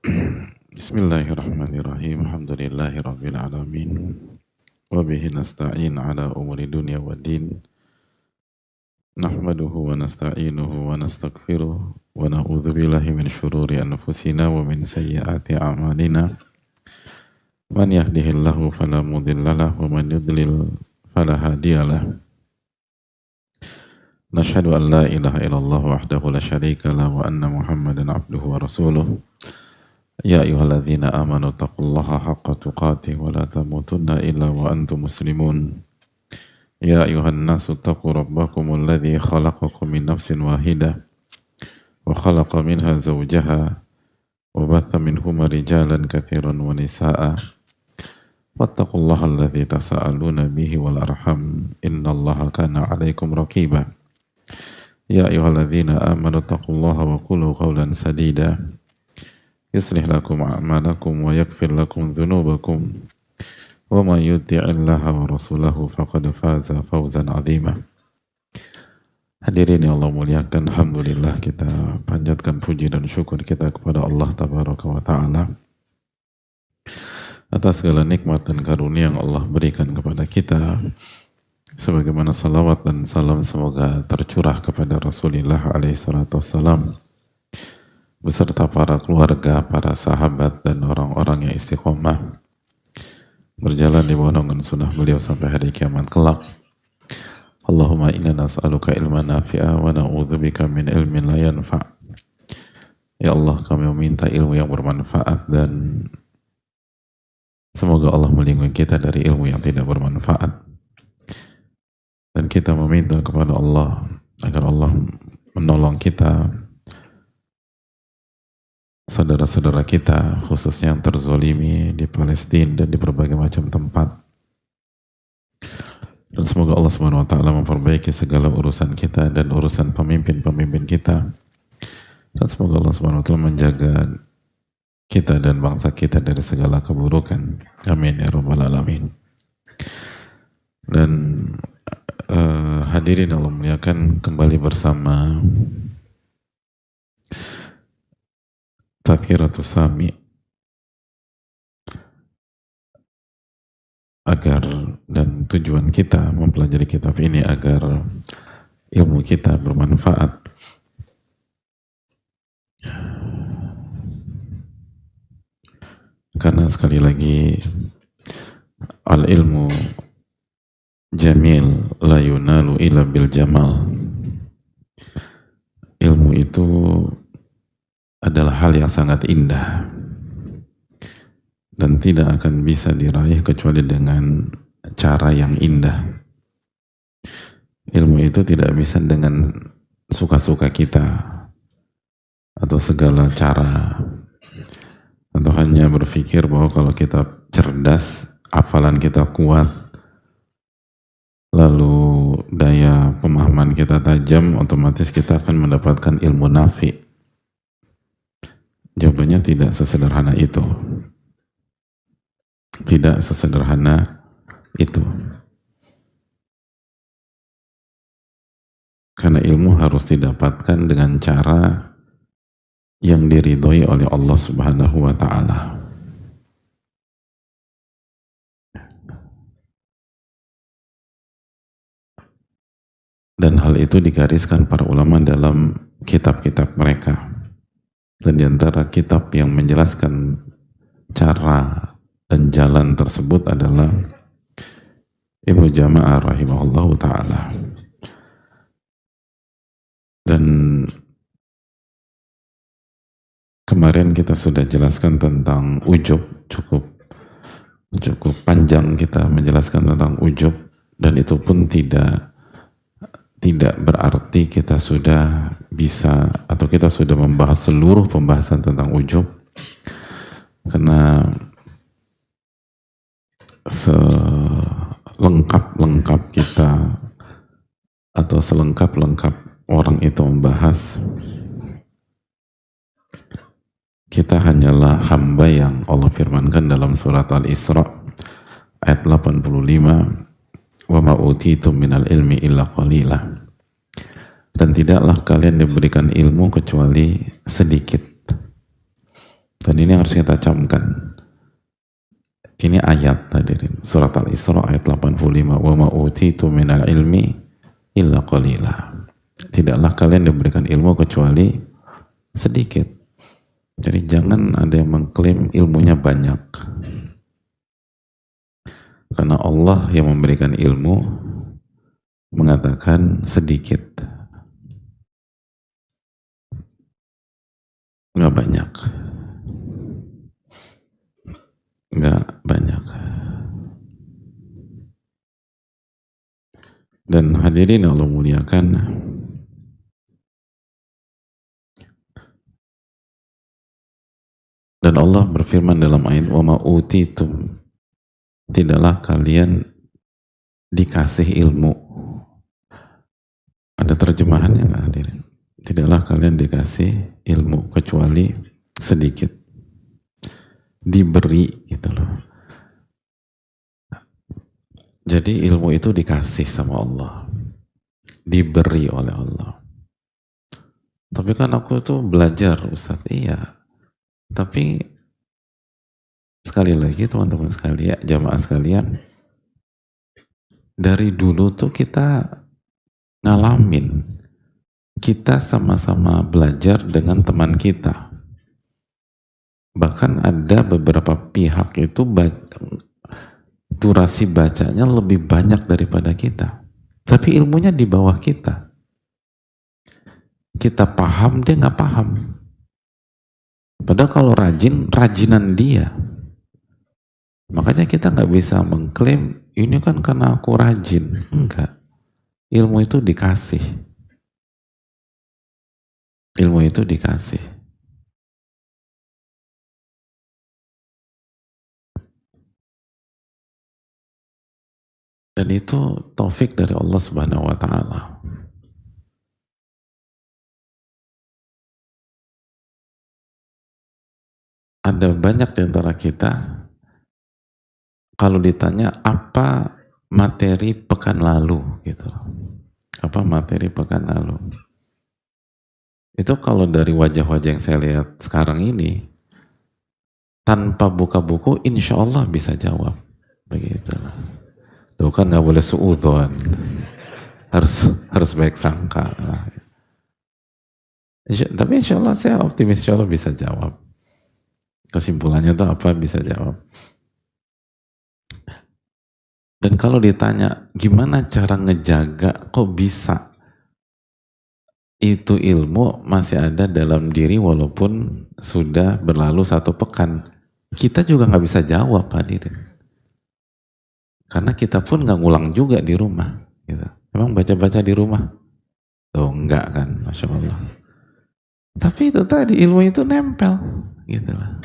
Bismillahirrahmanirrahim. Alhamdulillahirabbil alamin. Wa bihi nasta'in ala umuri dunya waddin. Nahmaduhu wa nasta'inuhu wa nastaghfiruh wa na'udzu billahi min syururi anfusina wa min sayyiati a'malina. Man yahdihillahu fala mudhillalah wa man yudlil fala hadiyalah. Nashhadu an la ilaha illallah wahdahu la syarika lah wa anna Muhammadan abduhu wa rasuluh. Ya ayyuhalladzina amanu taqullaha haqqa tuqatih wa la tamutunna illa wa antum muslimun. Ya ayyuhan nasu taqu rabbakumul ladzi khalaqakum min nafsin wahidah wa khalaqa minha zawjaha wa batha minhuma rijalan katsiran wa nisaa'a wattaqullaha alladzi tasaaluna bihi wal arham innallaha kana 'alaikum raqiba. Ya ayyuhalladzina amanu taqullaha wa qulu qawlan sadida yuslih lakum a'malakum wa yaghfir lakum dhunubakum wa man yuti'illaha wa rasulahu faqad faza fawzan 'azima. Hadirin yang Allah muliakan, alhamdulillah kita panjatkan puji dan syukur kita kepada Allah tabaraka wa taala atas segala nikmat dan karunia yang Allah berikan kepada kita, sebagaimana salawat dan salam semoga tercurah kepada Rasulullah alaihi salatu wassalam beserta para keluarga, para sahabat, dan orang-orang yang istiqomah berjalan di bawah naungan sunnah beliau sampai hari kiamat kelak. Allahumma inna nas'aluka ilman nafi'a wa na'udzubika min ilmin la yanfa'. Ya Allah, kami meminta ilmu yang bermanfaat dan semoga Allah melindungi kita dari ilmu yang tidak bermanfaat. Dan kita meminta kepada Allah agar Allah menolong kita, saudara-saudara kita, khususnya yang terzolimi di Palestina dan di berbagai macam tempat. Dan semoga Allah SWT memperbaiki segala urusan kita dan urusan pemimpin-pemimpin kita. Dan semoga Allah SWT menjaga kita dan bangsa kita dari segala keburukan. Amin ya rabbal alamin. Dan hadirin Allah muliakan, kembali bersama Tadhkiratus Sami agar, dan tujuan kita mempelajari kitab ini agar ilmu kita bermanfaat. Karena sekali lagi, al ilmu jamil la yunalu illa bil jamal. Ilmu itu adalah hal yang sangat indah dan tidak akan bisa diraih kecuali dengan cara yang indah. Ilmu itu tidak bisa dengan suka-suka kita atau segala cara, atau hanya berpikir bahwa kalau kita cerdas, hafalan kita kuat, lalu daya pemahaman kita tajam, otomatis kita akan mendapatkan ilmu nafi. Jawabannya tidak sesederhana itu. Tidak sesederhana itu. Karena ilmu harus didapatkan dengan cara yang diridhoi oleh Allah Subhanahu wa ta'ala. Dan hal itu digariskan para ulama dalam kitab-kitab mereka. Dan di antara kitab yang menjelaskan cara dan jalan tersebut adalah Ibnu Jama'ah rahimahullah ta'ala. Dan kemarin kita sudah jelaskan tentang ujub, cukup panjang kita menjelaskan tentang ujub, dan itu pun tidak berarti kita sudah bisa atau kita sudah membahas seluruh pembahasan tentang ujub, karena selengkap-lengkap kita atau selengkap-lengkap orang itu membahas, kita hanyalah hamba yang Allah firmankan dalam surat Al-Isra ayat 85, wa ma utitum minal ilmi illa qalila. Dan tidaklah kalian diberikan ilmu kecuali sedikit. Dan ini harus kita camkan. Ini ayat tadi, surat Al-Isra ayat 85. Wa ma utitu minal ilmi illa qalila. Tidaklah kalian diberikan ilmu kecuali sedikit. Jadi jangan ada yang mengklaim ilmunya banyak. Karena Allah yang memberikan ilmu mengatakan sedikit. Nggak banyak. Nggak banyak. Dan hadirin Allah muliakan, dan Allah berfirman dalam ayat wa ma utitum, tidaklah kalian dikasih ilmu. Ada terjemahannya nggak hadirin? Tidaklah kalian dikasih ilmu kecuali sedikit. Diberi gitu loh. Jadi ilmu itu dikasih sama Allah, diberi oleh Allah. Tapi kan aku tuh belajar Ustaz, iya. Tapi sekali lagi teman-teman sekalian, jamaah sekalian, dari dulu tuh kita ngalamin, kita sama-sama belajar dengan teman kita. Bahkan ada beberapa pihak itu durasi bacanya lebih banyak daripada kita. Tapi ilmunya di bawah kita. Kita paham, dia nggak paham. Padahal kalau rajin, rajinan dia. Makanya kita nggak bisa mengklaim, ini kan karena aku rajin. Enggak. Ilmu itu dikasih. Ilmu itu dikasih. Dan itu taufik dari Allah Subhanahu wa Ta'ala. Ada banyak di antara kita, kalau ditanya apa materi pekan lalu, gitu. Apa materi pekan lalu? Itu kalau dari wajah-wajah yang saya lihat sekarang ini, tanpa buka buku, insya Allah bisa jawab. Begitulah. Tuh kan nggak boleh suudzon, harus baik sangka. Tapi insya Allah saya optimis, insya Allah bisa jawab. Kesimpulannya tuh apa, bisa jawab. Dan kalau ditanya gimana cara ngejaga, kok bisa itu ilmu masih ada dalam diri walaupun sudah berlalu 1 pekan, kita juga nggak bisa jawab hadirin. Karena kita pun nggak ngulang juga di rumah. Gitu. Emang baca-baca di rumah? Tuh enggak kan, Masya Allah. Tapi itu tadi ilmu itu nempel, gitu lah.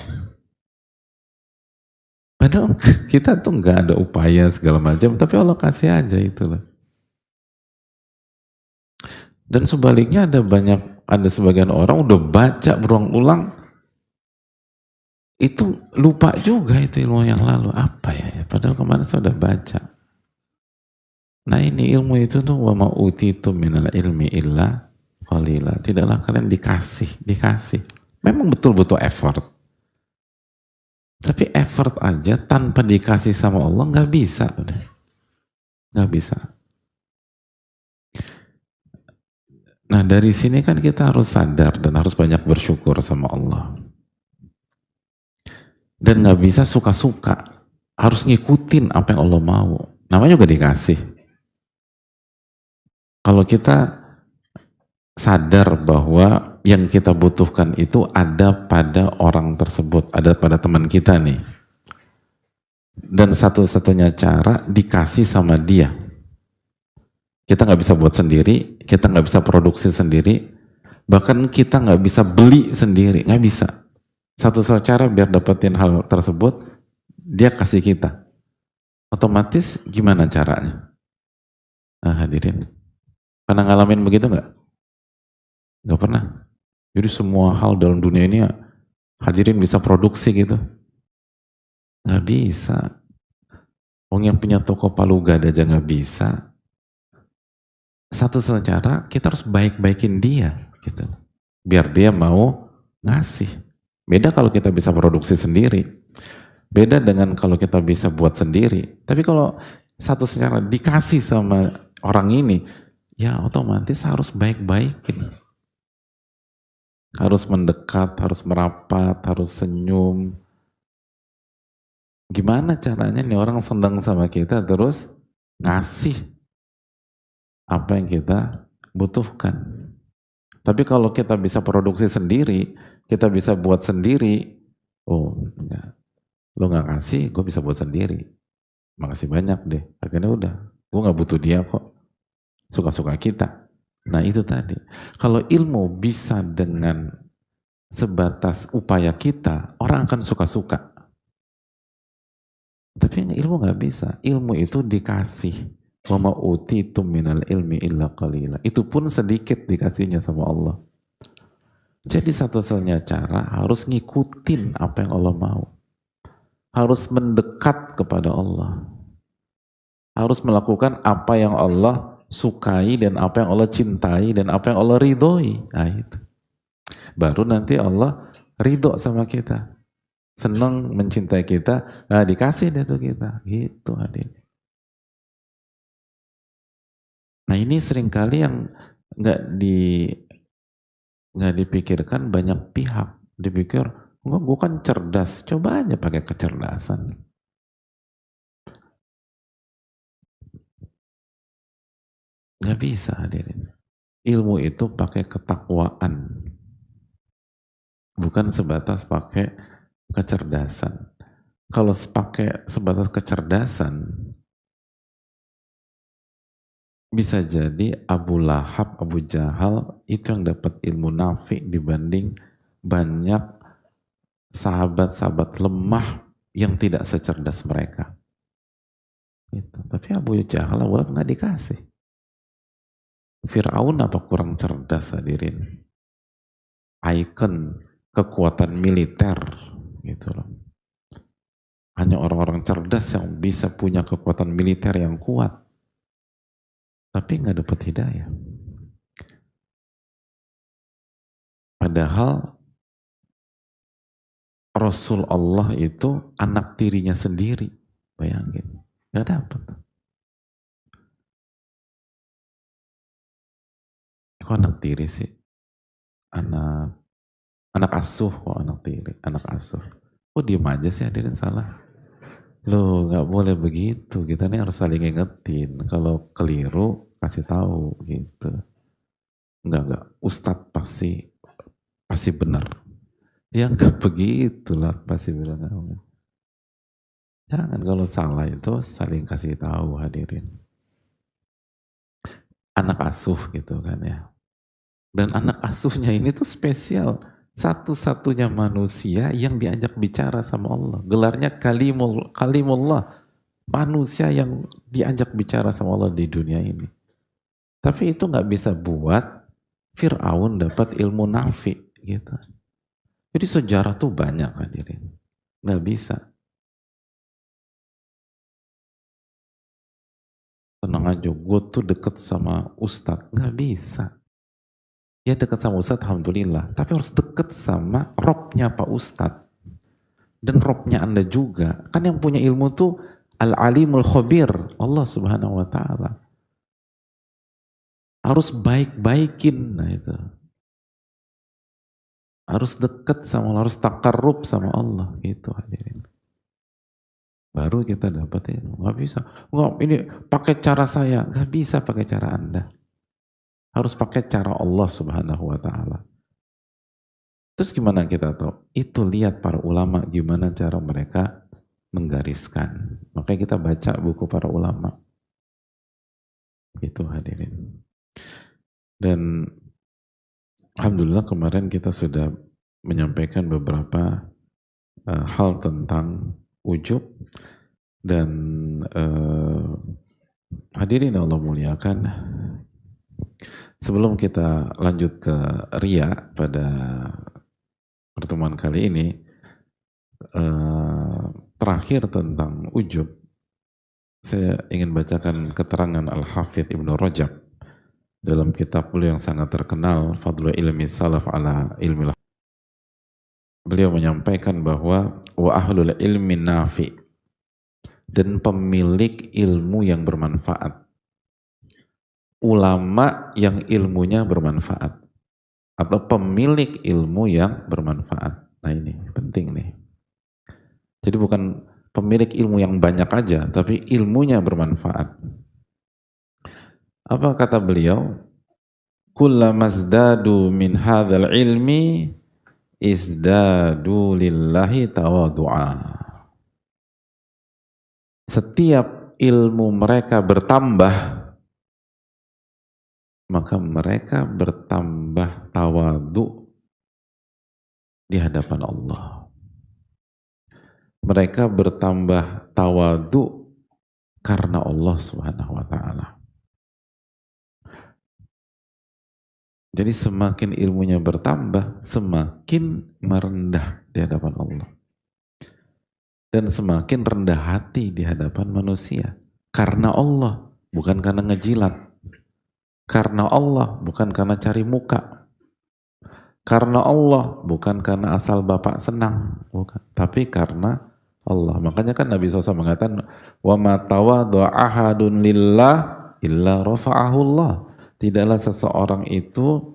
Padahal kita tuh nggak ada upaya segala macam, tapi Allah kasih aja itulah. Dan sebaliknya ada sebagian orang udah baca berulang-ulang, itu lupa juga itu ilmu yang lalu. Apa ya? Padahal kemarin saya udah baca. Nah ini ilmu itu tuh wa ma utitu minal ilmi illa qalila. Tidaklah kalian dikasih. Memang betul-betul effort. Tapi effort aja tanpa dikasih sama Allah nggak bisa. Nggak bisa. Nah dari sini kan kita harus sadar dan harus banyak bersyukur sama Allah. Dan nggak bisa suka-suka, harus ngikutin apa yang Allah mau. Namanya juga dikasih. Kalau kita sadar bahwa yang kita butuhkan itu ada pada orang tersebut, ada pada teman kita nih. Dan satu-satunya cara dikasih sama dia. Kita nggak bisa buat sendiri, kita nggak bisa produksi sendiri, bahkan kita nggak bisa beli sendiri, nggak bisa. Satu-satunya cara biar dapetin hal tersebut, dia kasih kita. Otomatis gimana caranya? Nah hadirin, pernah ngalamin begitu nggak? Nggak pernah. Jadi semua hal dalam dunia ini hadirin bisa produksi gitu? Nggak bisa. Orang yang punya toko palu gada aja nggak bisa. Satu-satunya cara kita harus baik-baikin dia, gitu. Biar dia mau ngasih. Beda kalau kita bisa produksi sendiri. Beda dengan kalau kita bisa buat sendiri. Tapi kalau satu secara dikasih sama orang ini, ya otomatis harus baik-baikin. Harus mendekat, harus merapat, harus senyum. Gimana caranya nih orang senang sama kita terus ngasih apa yang kita butuhkan. Tapi kalau kita bisa produksi sendiri, kita bisa buat sendiri, oh enggak, lo nggak kasih, gue bisa buat sendiri. Makasih banyak deh. Akhirnya udah, gue nggak butuh dia kok. Suka-suka kita. Nah itu tadi. Kalau ilmu bisa dengan sebatas upaya kita, orang akan suka-suka. Tapi ilmu nggak bisa. Ilmu itu dikasih. Wa ma utitum minal ilmi illa qalila. Itu pun sedikit dikasihnya sama Allah. Jadi satu-satunya cara harus ngikutin apa yang Allah mau. Harus mendekat kepada Allah. Harus melakukan apa yang Allah sukai dan apa yang Allah cintai dan apa yang Allah ridhoi. Nah itu. Baru nanti Allah ridho sama kita. Senang mencintai kita, nah dikasih deh tuh kita. Gitu hadirin. Nah ini seringkali yang nggak dipikirkan banyak pihak. Dipikir, enggak, gue kan cerdas. Coba aja pakai kecerdasan. Nggak bisa hadirin. Ilmu itu pakai ketakwaan. Bukan sebatas pakai kecerdasan. Kalau pakai sebatas kecerdasan, bisa jadi Abu Lahab, Abu Jahal itu yang dapat ilmu nafi dibanding banyak sahabat-sahabat lemah yang tidak secerdas mereka. Gitu. Tapi Abu Jahal, Abu Lahab nggak dikasih. Fir'aun apa kurang cerdas hadirin? Ikon kekuatan militer gitu loh. Hanya orang-orang cerdas yang bisa punya kekuatan militer yang kuat. Tapi nggak dapat hidayah. Padahal Rasul Allah itu anak tirinya sendiri. Bayangin. Nggak dapat. Kok anak tiri sih? Anak asuh kok anak tiri. Anak asuh. Kok diem aja sih hadirin salah? Loh nggak boleh begitu. Kita nih harus saling ingetin. Kalau keliru kasih tahu gitu. Enggak. Ustadz pasti benar. Ya enggak begitulah pasti benar. Jangan kalau salah itu saling kasih tahu hadirin. Anak asuh gitu kan ya. Dan anak asuhnya ini tuh spesial. Satu-satunya manusia yang diajak bicara sama Allah. Gelarnya kalimullah. Manusia yang diajak bicara sama Allah di dunia ini. Tapi itu nggak bisa buat Fir'aun dapat ilmu nafi gitu. Jadi sejarah tuh banyak hadirin. Nggak bisa. Tenang aja, gue tuh deket sama Ustadz. Nggak bisa. Ya deket sama Ustadz, alhamdulillah. Tapi harus deket sama Robnya Pak Ustadz. Dan Robnya Anda juga. Kan yang punya ilmu tuh Al-Alimul Khabir. Allah subhanahu wa ta'ala. Harus baik-baikin. Nah itu. Harus deket sama Allah. Harus takarrub sama Allah. Gitu hadirin. Baru kita dapat ilmu. Nggak bisa. Nggak, ini pakai cara saya. Nggak bisa pakai cara Anda. Harus pakai cara Allah subhanahu wa ta'ala. Terus gimana kita tahu? Itu lihat para ulama gimana cara mereka menggariskan. Makanya kita baca buku para ulama. Itu hadirin. Dan alhamdulillah kemarin kita sudah menyampaikan beberapa hal tentang ujub. Dan hadirin Allah muliakan, sebelum kita lanjut ke Ria pada pertemuan kali ini, terakhir tentang ujub, saya ingin bacakan keterangan Al-Hafidh Ibnu Rajab dalam kitab beliau yang sangat terkenal, Fadlul Ilmi Salaf ala Ilmi. beliau menyampaikan bahwa wa ahlul ilmi nafi, dan pemilik ilmu yang bermanfaat, ulama yang ilmunya bermanfaat, atau pemilik ilmu yang bermanfaat. Nah ini penting nih. Jadi bukan pemilik ilmu yang banyak aja, tapi ilmunya bermanfaat. Apa kata beliau? Kullamazdadu min hadzal ilmi izdadu lillahi tawadu'a. Setiap ilmu mereka bertambah, maka mereka bertambah tawadu di hadapan Allah. Mereka bertambah tawadu karena Allah Subhanahu wa taala. Jadi semakin ilmunya bertambah, semakin merendah di hadapan Allah. Dan semakin rendah hati di hadapan manusia. Karena Allah, bukan karena ngejilat. Karena Allah, bukan karena cari muka. Karena Allah, bukan karena asal bapak senang. Bukan. Tapi karena Allah. Makanya kan Nabi SAW mengatakan, wa ma tawadhu'a ahadun lillah illa rafa'ahu Allah. Tidaklah seseorang itu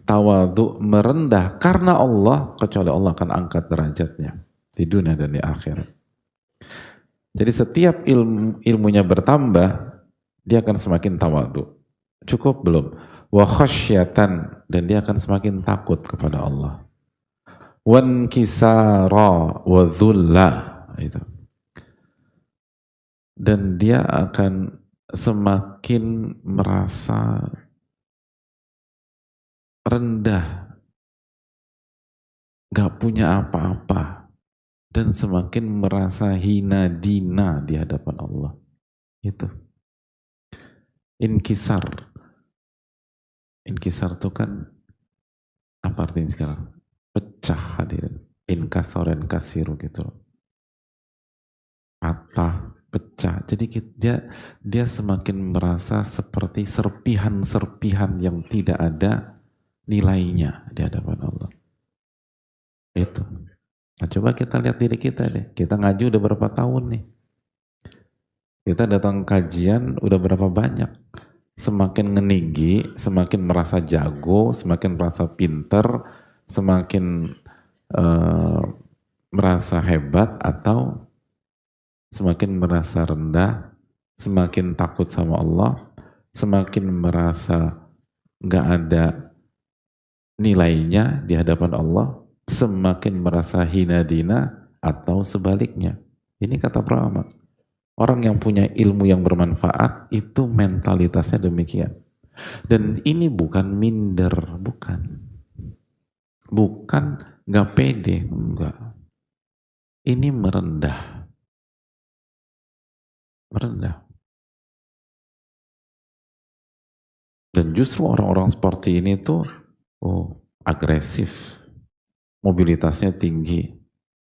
tawadhu merendah karena Allah, kecuali Allah akan angkat derajatnya di dunia dan di akhirat. Jadi setiap ilmunya bertambah, dia akan semakin tawadhu. Cukup belum? Wa khasyatan, dan dia akan semakin takut kepada Allah. Wan kisara wa dhulla, itu. Dan dia akan semakin merasa rendah, gak punya apa-apa, dan semakin merasa hina dina di hadapan Allah. Itu inkisar. Inkisar itu kan apa artinya sekarang? Pecah, hadirin. Inkasoren kasiru gitu, patah, pecah. Jadi dia semakin merasa seperti serpihan-serpihan yang tidak ada nilainya di hadapan Allah. Itu. Nah, coba kita lihat diri kita deh. Kita ngaji udah berapa tahun nih? Kita datang kajian udah berapa banyak? Semakin meninggi, semakin merasa jago, semakin merasa pinter, semakin merasa hebat, atau semakin merasa rendah, semakin takut sama Allah, semakin merasa nggak ada nilainya di hadapan Allah, semakin merasa hina dina, atau sebaliknya. Ini kata para ulama. Orang yang punya ilmu yang bermanfaat itu mentalitasnya demikian. Dan ini bukan minder, bukan. Bukan nggak pede, enggak. Ini merendah. Merendah. Dan justru orang-orang seperti ini tuh agresif. Mobilitasnya tinggi.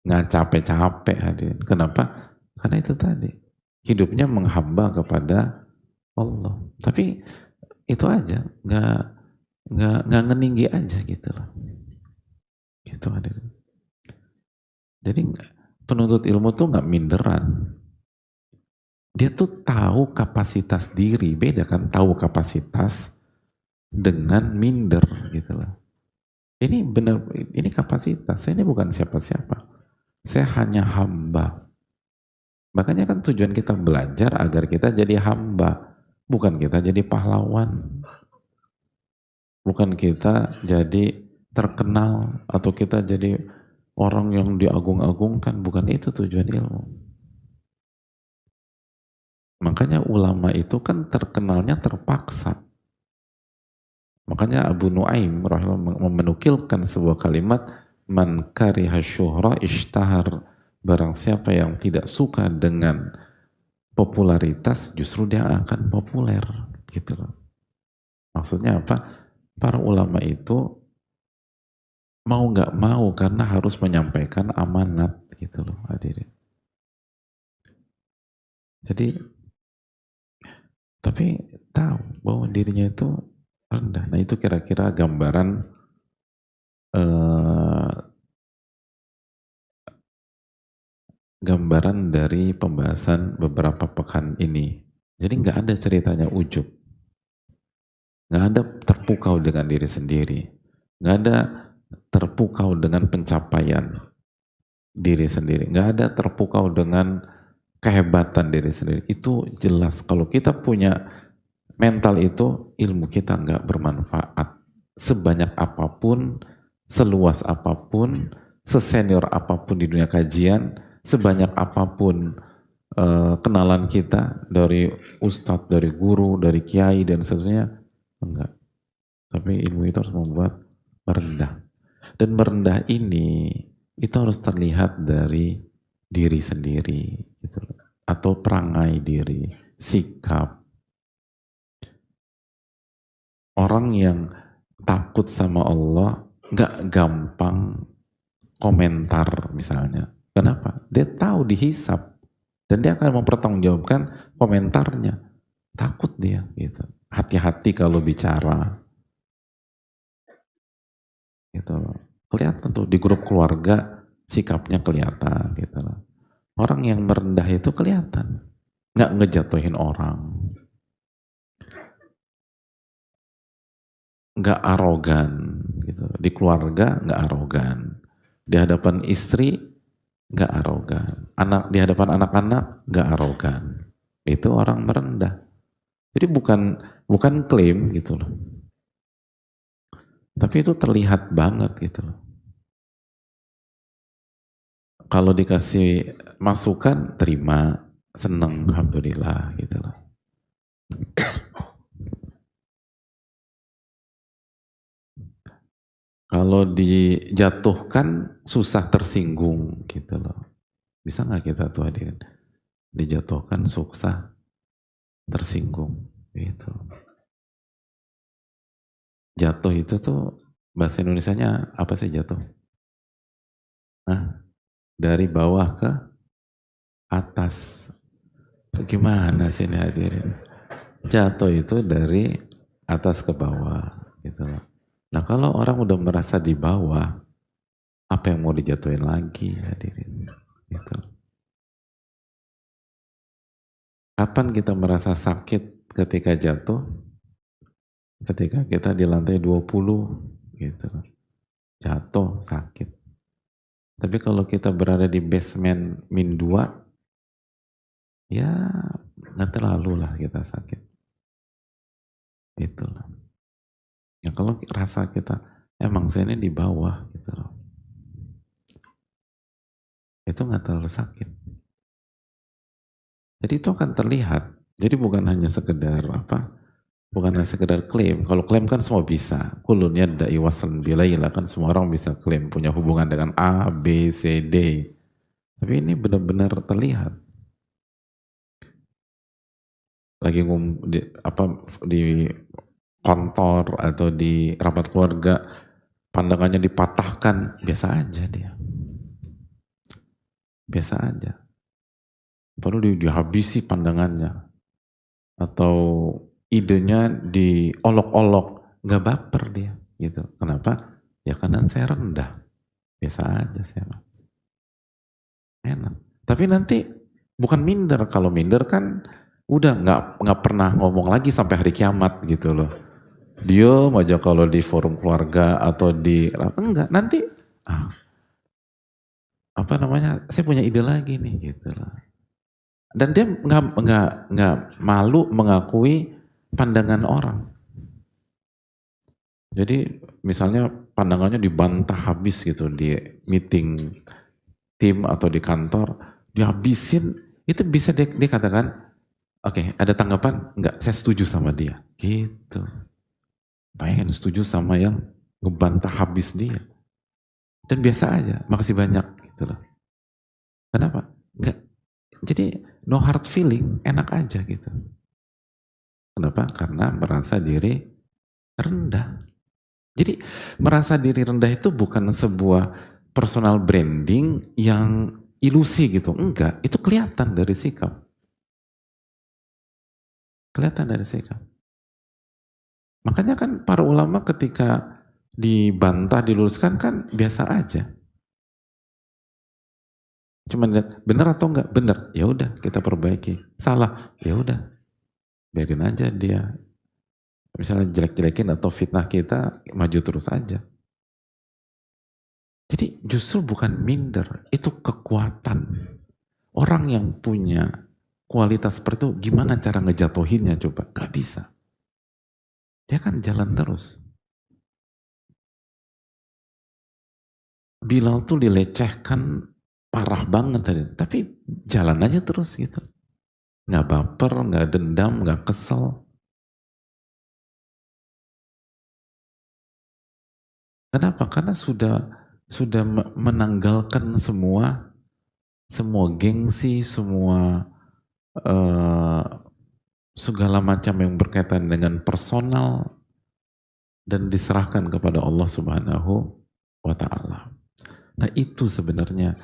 Nggak capek-capek hadirin. Kenapa? Karena itu tadi. Hidupnya menghamba kepada Allah. Tapi itu aja. Nggak ngeninggi aja gitu loh. Gitu hadirin. Jadi penuntut ilmu tuh nggak minderan. Dia tuh tahu kapasitas diri. Beda kan tahu kapasitas dengan minder gitu loh. Ini benar, ini kapasitas. Saya ini bukan siapa-siapa. Saya hanya hamba. Makanya kan tujuan kita belajar agar kita jadi hamba. Bukan kita jadi pahlawan. Bukan kita jadi terkenal. Atau kita jadi orang yang diagung-agungkan. Bukan itu tujuan ilmu. Makanya ulama itu kan terkenalnya terpaksa. Makanya Abu Nuaim menukilkan sebuah kalimat, man kariha syuhra ishtahar, barang siapa yang tidak suka dengan popularitas justru dia akan populer gitu loh. Maksudnya apa? Para ulama itu mau nggak mau karena harus menyampaikan amanat gitu loh hadirin. Jadi tapi tahu bahwa dirinya itu rendah. Nah itu kira-kira gambaran gambaran dari pembahasan beberapa pekan ini. Jadi nggak ada ceritanya ujub, nggak ada terpukau dengan diri sendiri, nggak ada terpukau dengan pencapaian diri sendiri, nggak ada terpukau dengan kehebatan diri sendiri. Itu jelas kalau kita punya mental itu, ilmu kita nggak bermanfaat. Sebanyak apapun, seluas apapun, sesenior apapun di dunia kajian, sebanyak apapun kenalan kita dari ustadz, dari guru, dari kiai dan seterusnya, enggak. Tapi ilmu itu harus membuat merendah. Dan merendah ini itu harus terlihat dari diri sendiri, gitu loh. Atau perangai diri, sikap. Orang yang takut sama Allah nggak gampang komentar misalnya. Kenapa? Dia tahu dihisap dan dia akan mempertanggungjawabkan komentarnya. Takut dia gitu. Hati-hati kalau bicara. Gitu. Kelihatan tuh di grup keluarga sikapnya kelihatan gitu loh. Orang yang merendah itu kelihatan. Nggak ngejatuhin orang. Nggak arogan gitu. Di keluarga nggak arogan. Di hadapan istri nggak arogan. Di hadapan anak-anak nggak arogan. Itu orang merendah. Jadi bukan klaim gitu loh. Tapi itu terlihat banget gitu loh. Kalau dikasih masukan, terima, seneng, alhamdulillah gitu loh. Kalau dijatuhkan, susah tersinggung gitu loh. Bisa nggak kita tuh hadirin? Dijatuhkan, susah tersinggung gitu. Jatuh itu tuh bahasa Indonesianya apa sih jatuh? Nah, dari bawah ke atas. Gimana sih ini hadirin? Jatuh itu dari atas ke bawah gitu loh. Nah kalau orang udah merasa di bawah, apa yang mau dijatuhin lagi hadirin? Gitu. Kapan kita merasa sakit ketika jatuh? Ketika kita di lantai 20 gitu. Jatuh sakit. Tapi kalau kita berada di basement -2, ya nggak terlalu lah kita sakit. Itulah. Ya kalau rasa kita emang saya ini di bawah gitu loh. Itu nggak terlalu sakit. Jadi itu akan terlihat. Jadi bukan hanya sekedar apa? Bukan hanya sekedar klaim. Kalau klaim kan semua bisa. Kulun yadda'i waslan bilaila kan semua orang bisa klaim punya hubungan dengan A, B, C, D. Tapi ini benar-benar terlihat. Lagi di kantor atau di rapat keluarga, pandangannya dipatahkan, biasa aja dia. Biasa aja. Baru dihabisi pandangannya. Atau idenya diolok-olok, nggak baper dia. Gitu. Kenapa? Ya karena saya rendah. Biasa aja saya. Enak. Tapi nanti bukan minder. Kalau minder kan udah nggak pernah ngomong lagi sampai hari kiamat gitu loh. Dia aja kalau di forum keluarga atau di enggak nanti apa namanya saya punya ide lagi nih gitu loh. Dan dia nggak malu mengakui pandangan orang. Jadi misalnya pandangannya dibantah habis gitu di meeting tim atau di kantor, dihabisin, itu bisa dia katakan, oke, ada tanggapan? Enggak, saya setuju sama dia. Gitu. Bayangin setuju sama yang ngebantah habis dia. Dan biasa aja, makasih banyak gitu loh. Kenapa? Enggak. Jadi no hard feeling, enak aja gitu. Kenapa? Karena merasa diri rendah. Jadi merasa diri rendah itu bukan sebuah personal branding yang ilusi gitu. Enggak, itu kelihatan dari sikap. Kelihatan dari sikap. Makanya kan para ulama ketika dibantah, diluruskan kan biasa aja. Cuma lihat benar atau enggak, benar, ya udah kita perbaiki. Salah, ya udah biarin aja dia. Misalnya jelek-jelekin atau fitnah kita, maju terus aja. Jadi justru bukan minder, itu kekuatan. Orang yang punya kualitas seperti itu, gimana cara ngejatuhinnya coba? Gak bisa. Dia kan jalan terus. Bilal tuh dilecehkan parah banget tadi, tapi jalan aja terus gitu. Nggak baper, nggak dendam, nggak kesel. Kenapa? Karena sudah menanggalkan semua gengsi, semua eh, segala macam yang berkaitan dengan personal dan diserahkan kepada Allah Subhanahu wa Ta'ala. Nah, itu sebenarnya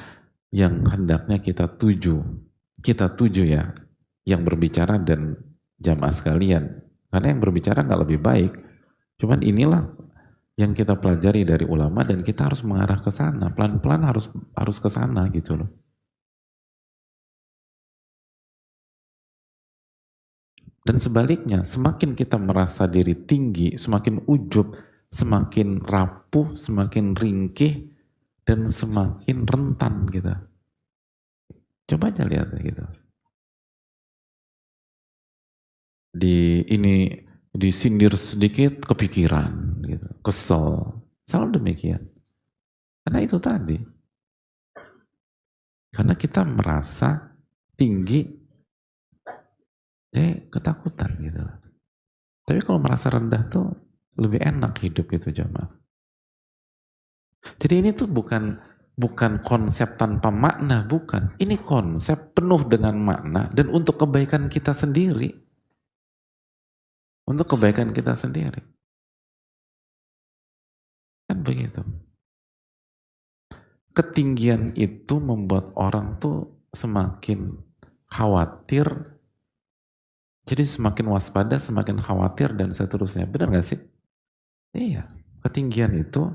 yang hendaknya kita tuju ya, yang berbicara dan jamaah sekalian. Karena yang berbicara nggak lebih baik. Cuman inilah yang kita pelajari dari ulama dan kita harus mengarah ke sana. Pelan-pelan harus ke sana gitu loh. Dan sebaliknya, semakin kita merasa diri tinggi, semakin ujub, semakin rapuh, semakin ringkih, dan semakin rentan kita. Coba aja lihat gitu. Disindir sedikit kepikiran gitu, kesel. Selalu demikian. Karena itu tadi. Karena kita merasa tinggi, ketakutan gitu. Tapi kalau merasa rendah tuh lebih enak hidup gitu jamaah. Jadi ini tuh bukan konsep tanpa makna, bukan. Ini konsep penuh dengan makna dan untuk kebaikan kita sendiri. Untuk kebaikan kita sendiri. Kan begitu. Ketinggian itu membuat orang tuh semakin khawatir, jadi semakin waspada, semakin khawatir dan seterusnya. Benar gak sih? Iya. Ketinggian itu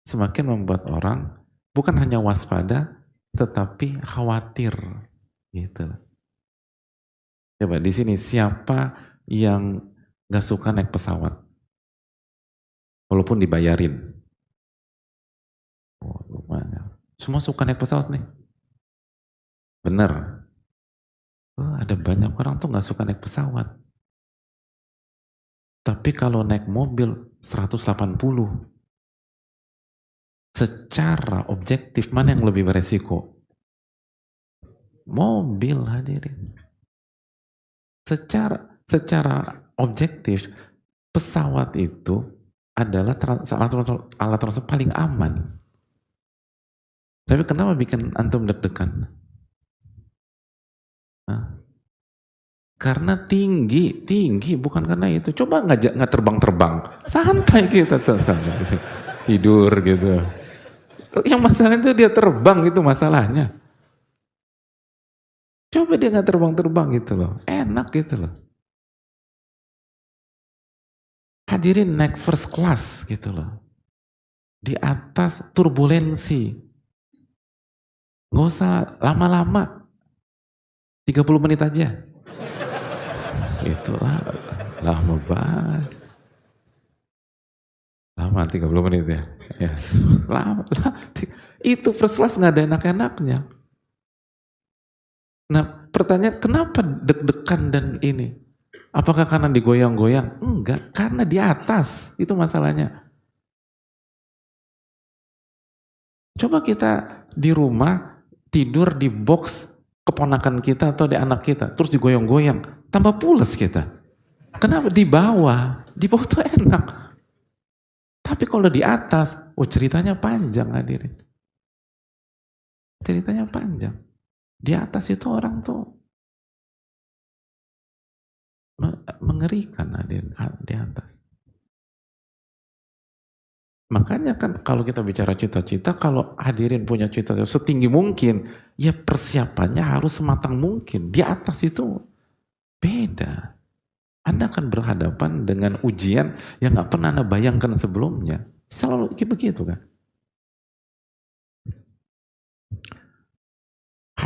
semakin membuat orang bukan hanya waspada, tetapi khawatir. Gitu. Coba di sini siapa yang gak suka naik pesawat? Walaupun dibayarin. Oh, lumayan. Semua suka naik pesawat nih. Bener. Oh, ada banyak orang tuh gak suka naik pesawat. Tapi kalau naik mobil 180, secara objektif mana yang lebih beresiko? Mobil hadirin. Secara objektif, pesawat itu adalah alat transport paling aman. Tapi kenapa bikin antum deg-degan? Karena tinggi, bukan karena itu. Coba nggak terbang-terbang, santai kita, santai tidur gitu. Yang masalah itu dia terbang, itu masalahnya. Coba dia nggak terbang-terbang gitu loh, enak gitu loh. Hadirin naik first class gitu loh, di atas turbulensi, nggak usah lama-lama, 30 menit aja. Itulah lama banget. Lama 30 menit ya. Yes. Lama. Itu first class nggak ada enak-enaknya. Nah pertanyaan kenapa deg-degan dan ini? Apakah karena digoyang-goyang? Enggak, karena di atas. Itu masalahnya. Coba kita di rumah tidur di box keponakan kita atau di anak kita, terus digoyang-goyang, tambah pules kita. Kenapa? Di bawah tuh enak. Tapi kalau di atas, ceritanya panjang hadirin. Ceritanya panjang. Di atas itu orang tuh mengerikan hadirin di atas. Makanya kan kalau kita bicara cita-cita, kalau hadirin punya cita-cita setinggi mungkin, ya persiapannya harus sematang mungkin. Di atas itu beda. Anda akan berhadapan dengan ujian yang gak pernah Anda bayangkan sebelumnya. Selalu begitu kan.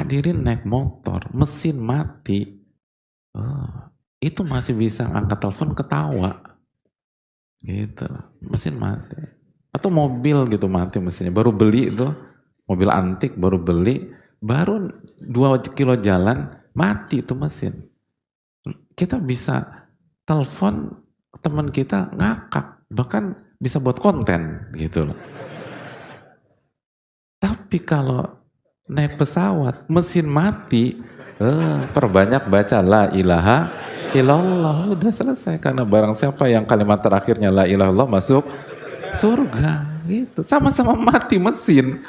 Hadirin naik motor, mesin mati, itu masih bisa angkat telepon ketawa, gitu, mesin mati. Atau mobil gitu mati mesinnya, baru beli itu, mobil antik baru beli, baru 2 kilo jalan, mati itu mesin. Kita bisa telepon teman kita ngakak, bahkan bisa buat konten gitu loh. Tapi kalau naik pesawat, mesin mati, perbanyak baca la ilaha illallah, udah selesai. Karena barang siapa yang kalimat terakhirnya la ilaha illallah masuk surga, gitu. Sama-sama mati mesin.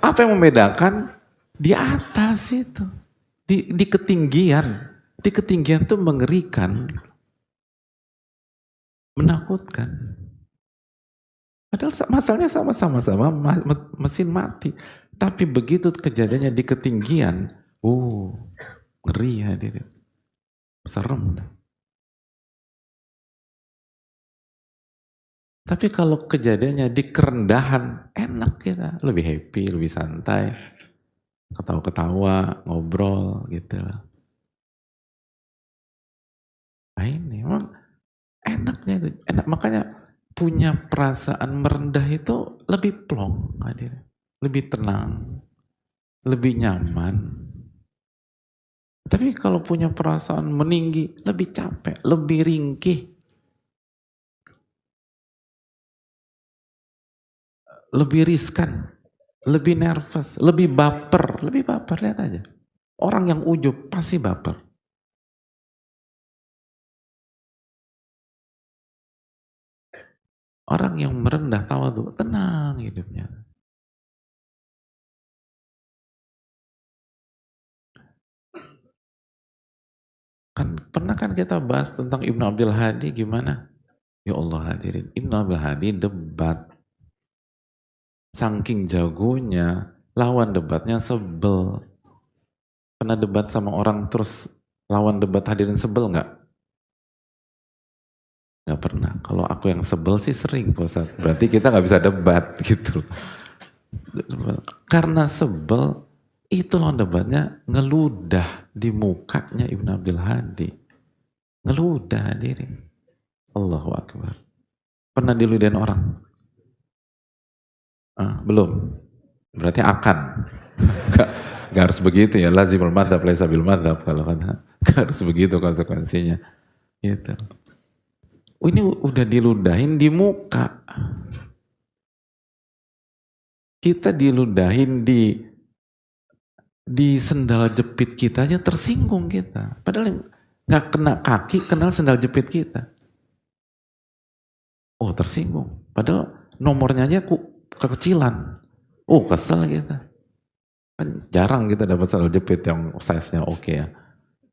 Apa yang membedakan? Di atas itu, di ketinggian. Di ketinggian tuh mengerikan, menakutkan. Padahal masalahnya sama-sama mesin mati. Tapi begitu kejadiannya di ketinggian, ngeri ya dia. Serem. Tapi kalau kejadiannya di kerendahan, enak kita. Lebih happy, lebih santai. Ketawa-ketawa, ngobrol gitu. Nah ini memang enaknya itu. Enak, makanya punya perasaan merendah itu lebih plong, lebih tenang, lebih nyaman. Tapi kalau punya perasaan meninggi, lebih capek, lebih ringkih, lebih riskan, lebih nervous, lebih baper, lihat aja. Orang yang ujub pasti baper. Orang yang merendah tawadhu, tenang hidupnya. Pernah kan kita bahas tentang Ibnu Abdul Hadi gimana? Ya Allah hadirin, Ibnu Abdul Hadi debat. Saking jagonya, lawan debatnya sebel. Pernah debat sama orang terus lawan debat hadirin sebel nggak? Nggak pernah. Kalau aku yang sebel sih sering, Pak Ustadz. Berarti kita nggak bisa debat gitu. Karena sebel, itu lawan debatnya ngeludah di mukanya Ibnu Abdul Hadi. Ngeludah hadirin. Allahu Akbar. Pernah diludahin orang? Belum. Berarti akan. Gak harus begitu ya. Lazimul madhab, laisa bil madhab. Kalau kan gak harus begitu konsekuensinya. Gitu. Ini udah diludahin di muka. Kita diludahin di sendal jepit kita aja tersinggung kita. Padahal nggak kena kaki, kenal sendal jepit kita. Tersinggung. Padahal nomornya aja kekecilan. Kesel kita. Kan jarang kita dapat sandal jepit yang size-nya oke ya.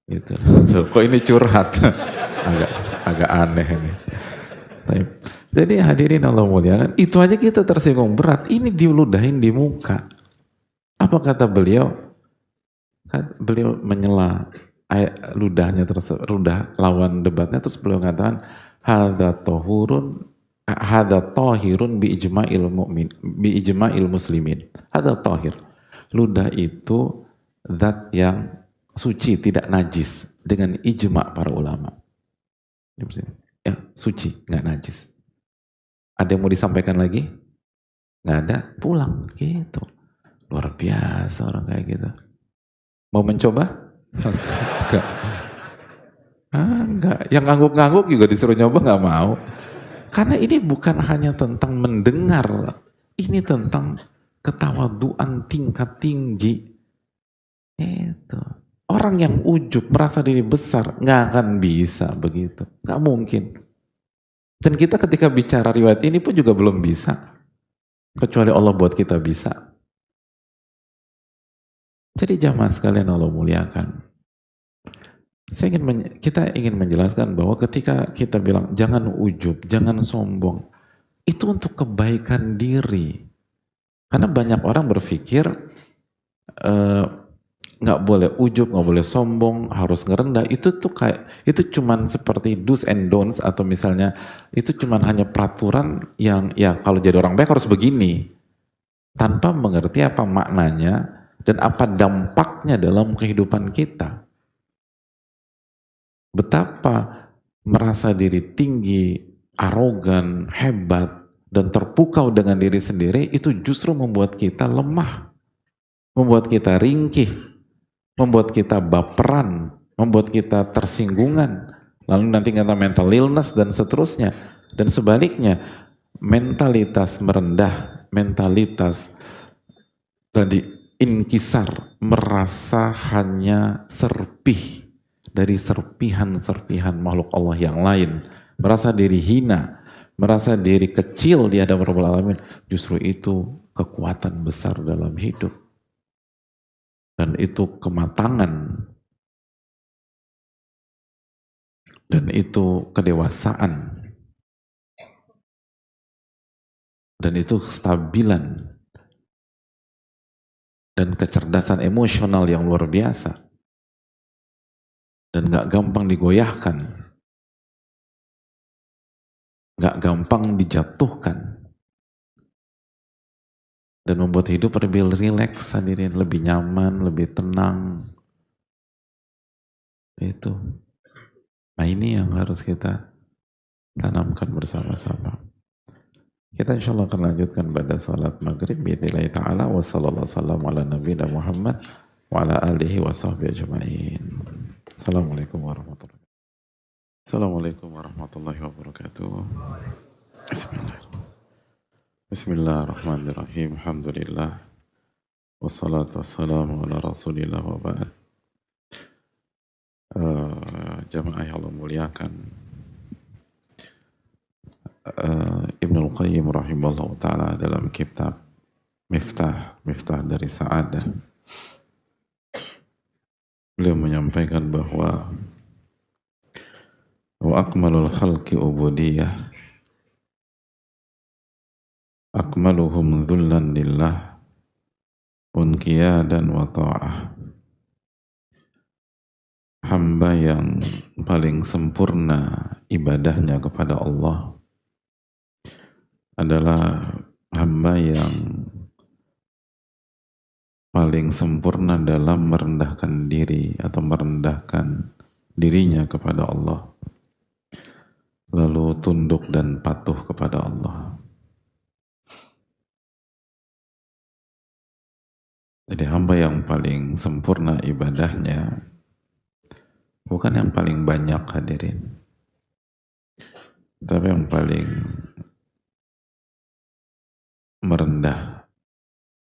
Gitu. Kok ini curhat? agak aneh ini. Jadi hadirin Allah muliakan, itu aja kita tersinggung berat. Ini diludahin di muka. Apa kata beliau? Beliau menyela ludahnya ludah lawan debatnya, terus beliau mengatakan hadza tahirun bi ijma'il muslimin. Hadza tahir. Ludah itu zat yang suci, tidak najis dengan ijma' para ulama. Ya, suci, nggak najis. Ada yang mau disampaikan lagi? Nggak ada, pulang gitu. Luar biasa orang kayak gitu. Mau mencoba? Enggak. Enggak. Yang ngangguk-ngangguk juga disuruh nyoba nggak mau. Karena ini bukan hanya tentang mendengar, ini tentang ketawaduan tingkat tinggi. Itu. Orang yang ujub merasa diri besar nggak akan bisa begitu, nggak mungkin. Dan kita ketika bicara riwayat ini pun juga belum bisa, kecuali Allah buat kita bisa. Jadi jamaah sekalian Allah muliakan. Kita ingin menjelaskan bahwa ketika kita bilang jangan ujub, jangan sombong, itu untuk kebaikan diri. Karena banyak orang berpikir nggak boleh ujub, nggak boleh sombong, harus ngerendah. Itu tuh itu cuman seperti do's and don'ts, atau misalnya itu cuman hanya peraturan yang ya kalau jadi orang baik harus begini, tanpa mengerti apa maknanya dan apa dampaknya dalam kehidupan kita. Betapa merasa diri tinggi, arogan, hebat, dan terpukau dengan diri sendiri itu justru membuat kita lemah, membuat kita ringkih, membuat kita baperan, membuat kita tersinggungan, lalu nanti kata mental illness dan seterusnya. Dan sebaliknya, mentalitas merendah, mentalitas tadi inkisar, merasa hanya serpih dari serpihan-serpihan makhluk Allah yang lain, merasa diri hina, merasa diri kecil di hadapan Rabbul Alamin, justru itu kekuatan besar dalam hidup. Dan itu kematangan, dan itu kedewasaan, dan itu kestabilan, dan kecerdasan emosional yang luar biasa, dan gak gampang digoyahkan, gak gampang dijatuhkan, dan membuat hidup lebih rileks hadirin, lebih nyaman, lebih tenang. Itu. Nah ini yang harus kita tanamkan bersama-sama. Kita insya Allah akan lanjutkan pada salat maghrib biidznillah ta'ala wa sallallahu sallam ala nabiyina Muhammad wa ala alihi wa sahbihi ajma'in. Assalamualaikum warahmatullahi wabarakatuh. Assalamualaikum warahmatullahi wabarakatuh. Bismillahirrahmanirrahim. Bismillahirrahmanirrahim. Alhamdulillah. Wassalatu wassalamu ala rasulillah wa ba'd. Jamaah yang Allah muliakan, Ibnul Qayyim rahimahullah ta'ala dalam kitab Miftah dari Sa'adah, beliau menyampaikan bahwa wa akmalul khalqi ubudiyah akmaluhum dhullan lillah unqiyadan wa ta'ah. Hamba yang paling sempurna ibadahnya kepada Allah adalah hamba yang paling sempurna dalam merendahkan diri atau merendahkan dirinya kepada Allah, lalu tunduk dan patuh kepada Allah. Jadi hamba yang paling sempurna ibadahnya bukan yang paling banyak hadirin, tapi yang paling merendah,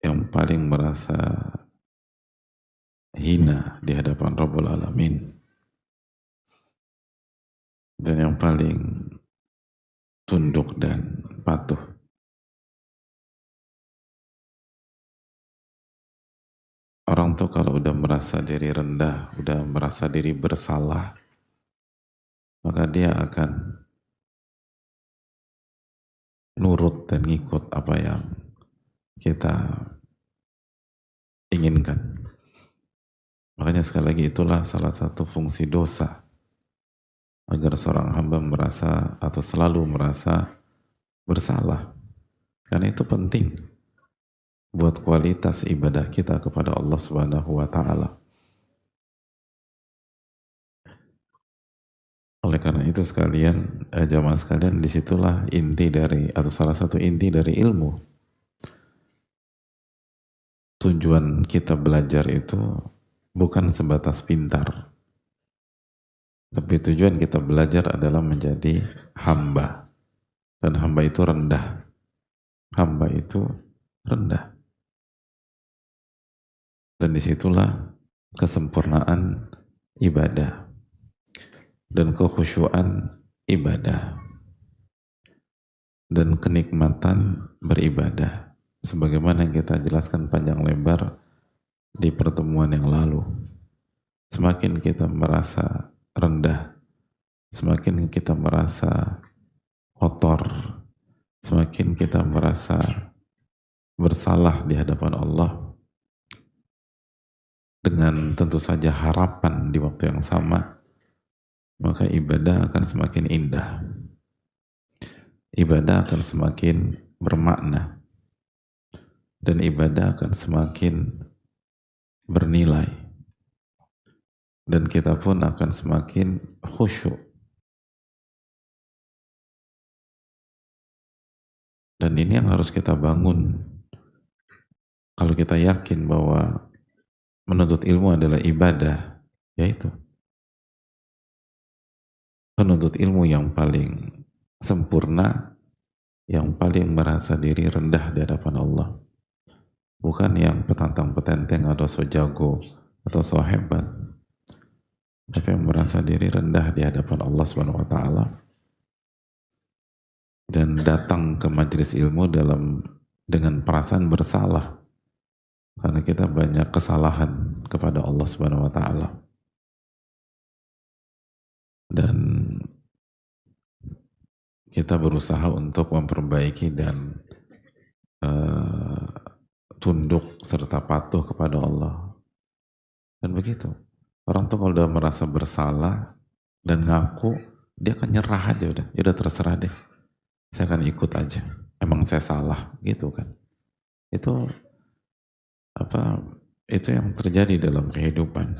yang paling merasa hina di hadapan Rabbul Alamin, dan yang paling tunduk dan patuh. Orang tuh kalau udah merasa diri rendah, udah merasa diri bersalah, maka dia akan nurut dan ngikut apa yang kita inginkan. Makanya sekali lagi itulah salah satu fungsi dosa, agar seorang hamba merasa atau selalu merasa bersalah. Karena itu penting buat kualitas ibadah kita kepada Allah Subhanahu wa Ta'ala. Oleh karena itu sekalian, jamaah sekalian, disitulah inti dari, atau salah satu inti dari ilmu. Tujuan kita belajar itu bukan sebatas pintar, tapi tujuan kita belajar adalah menjadi hamba. Dan hamba itu rendah. Hamba itu rendah. Dan disitulah kesempurnaan ibadah dan kekhusyuan ibadah dan kenikmatan beribadah, sebagaimana yang kita jelaskan panjang lebar di pertemuan yang lalu. Semakin kita merasa rendah, semakin kita merasa kotor, semakin kita merasa bersalah di hadapan Allah, dengan tentu saja harapan di waktu yang sama, maka ibadah akan semakin indah, ibadah akan semakin bermakna, dan ibadah akan semakin bernilai, dan kita pun akan semakin khusyuk. Dan ini yang harus kita bangun. Kalau kita yakin bahwa menuntut ilmu adalah ibadah, yaitu penuntut ilmu yang paling sempurna, yang paling merasa diri rendah di hadapan Allah, bukan yang petantang petenteng atau so jago atau so hebat, tapi yang merasa diri rendah di hadapan Allah Subhanahu wa taala dan datang ke majelis ilmu dengan perasaan bersalah karena kita banyak kesalahan kepada Allah Subhanahu wa taala, dan kita berusaha untuk memperbaiki dan tunduk serta patuh kepada Allah. Dan begitu, orang tuh kalau udah merasa bersalah dan ngaku, dia akan nyerah aja, ya udah terserah deh, saya akan ikut aja, emang saya salah, gitu kan. Itu yang terjadi dalam kehidupan,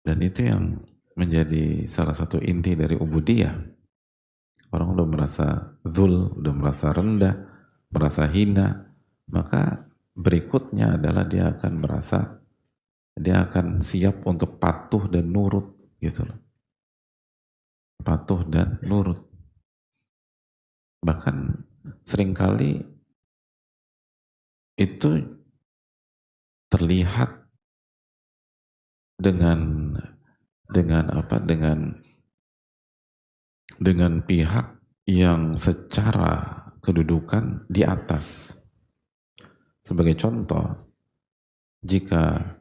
dan itu yang menjadi salah satu inti dari ubudiyah. Orang udah merasa dzul, udah merasa rendah, merasa hina, maka berikutnya adalah dia akan siap untuk patuh dan nurut, gitu loh. Patuh dan nurut. Bahkan seringkali itu terlihat dengan pihak yang secara kedudukan di atas. Sebagai contoh, jika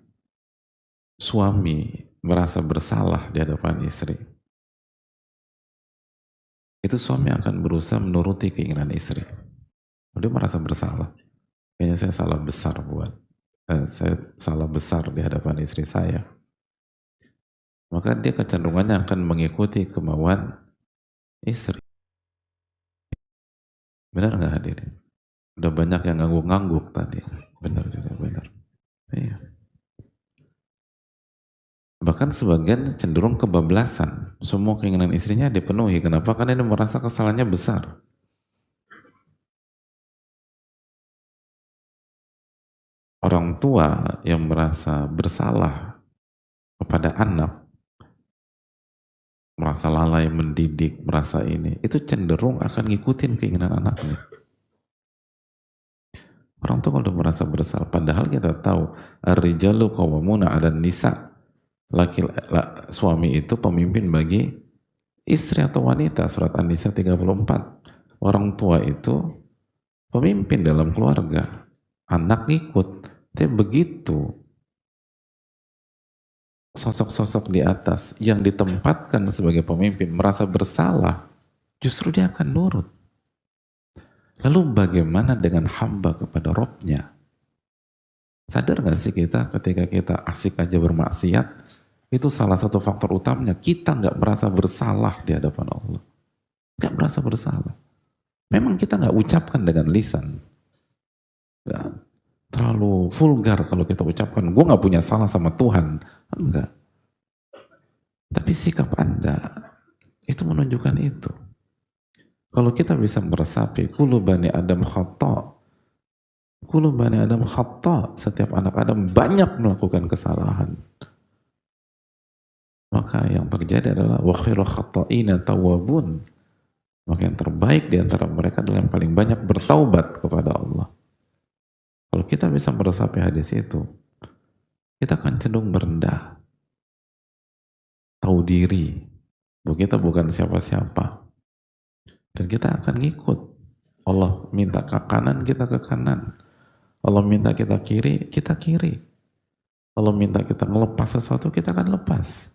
suami merasa bersalah di hadapan istri, itu suami akan berusaha menuruti keinginan istri. Dia merasa bersalah, kayaknya saya salah besar di hadapan istri saya, maka dia kecenderungannya akan mengikuti kemauan istri. Benar nggak hadirin? Udah banyak yang ngangguk-ngangguk tadi. Benar juga, benar. Iya. Bahkan sebagian cenderung kebablasan. Semua keinginan istrinya dipenuhi. Kenapa? Karena dia merasa kesalahannya besar. Orang tua yang merasa bersalah kepada anak, merasa lalai mendidik, merasa ini, itu cenderung akan ngikutin keinginan anaknya. Orang tua kalau merasa bersalah, padahal kita tahu ar-rijalu qawwamuna 'alan nisa, suami itu pemimpin bagi istri atau wanita, surat An-Nisa 34. Orang tua itu pemimpin dalam keluarga, anak ngikut. Tapi begitu sosok-sosok di atas yang ditempatkan sebagai pemimpin merasa bersalah, justru dia akan nurut. Lalu bagaimana dengan hamba kepada Robnya? Sadar gak sih kita ketika kita asik aja bermaksiat, itu salah satu faktor utamanya kita gak merasa bersalah di hadapan Allah. Gak merasa bersalah. Memang kita gak ucapkan dengan lisan. Gak terlalu vulgar kalau kita ucapkan, gue gak punya salah sama Tuhan. Enggak. Tapi sikap Anda itu menunjukkan itu. Kalau kita bisa meresapi kullu bani Adam khata', kullu bani Adam khata', setiap anak Adam banyak melakukan kesalahan, maka yang terjadi adalah wa khairu khata'ina tawwabun, maka yang terbaik di antara mereka adalah yang paling banyak bertaubat kepada Allah. Kalau kita bisa meresapi hadis itu, kita akan cenderung merendah, tahu diri bahwa kita bukan siapa-siapa, dan kita akan ngikut. Allah minta ke kanan, kita ke kanan. Allah minta kita kiri, kita kiri. Allah minta kita ngelepas sesuatu, kita akan lepas.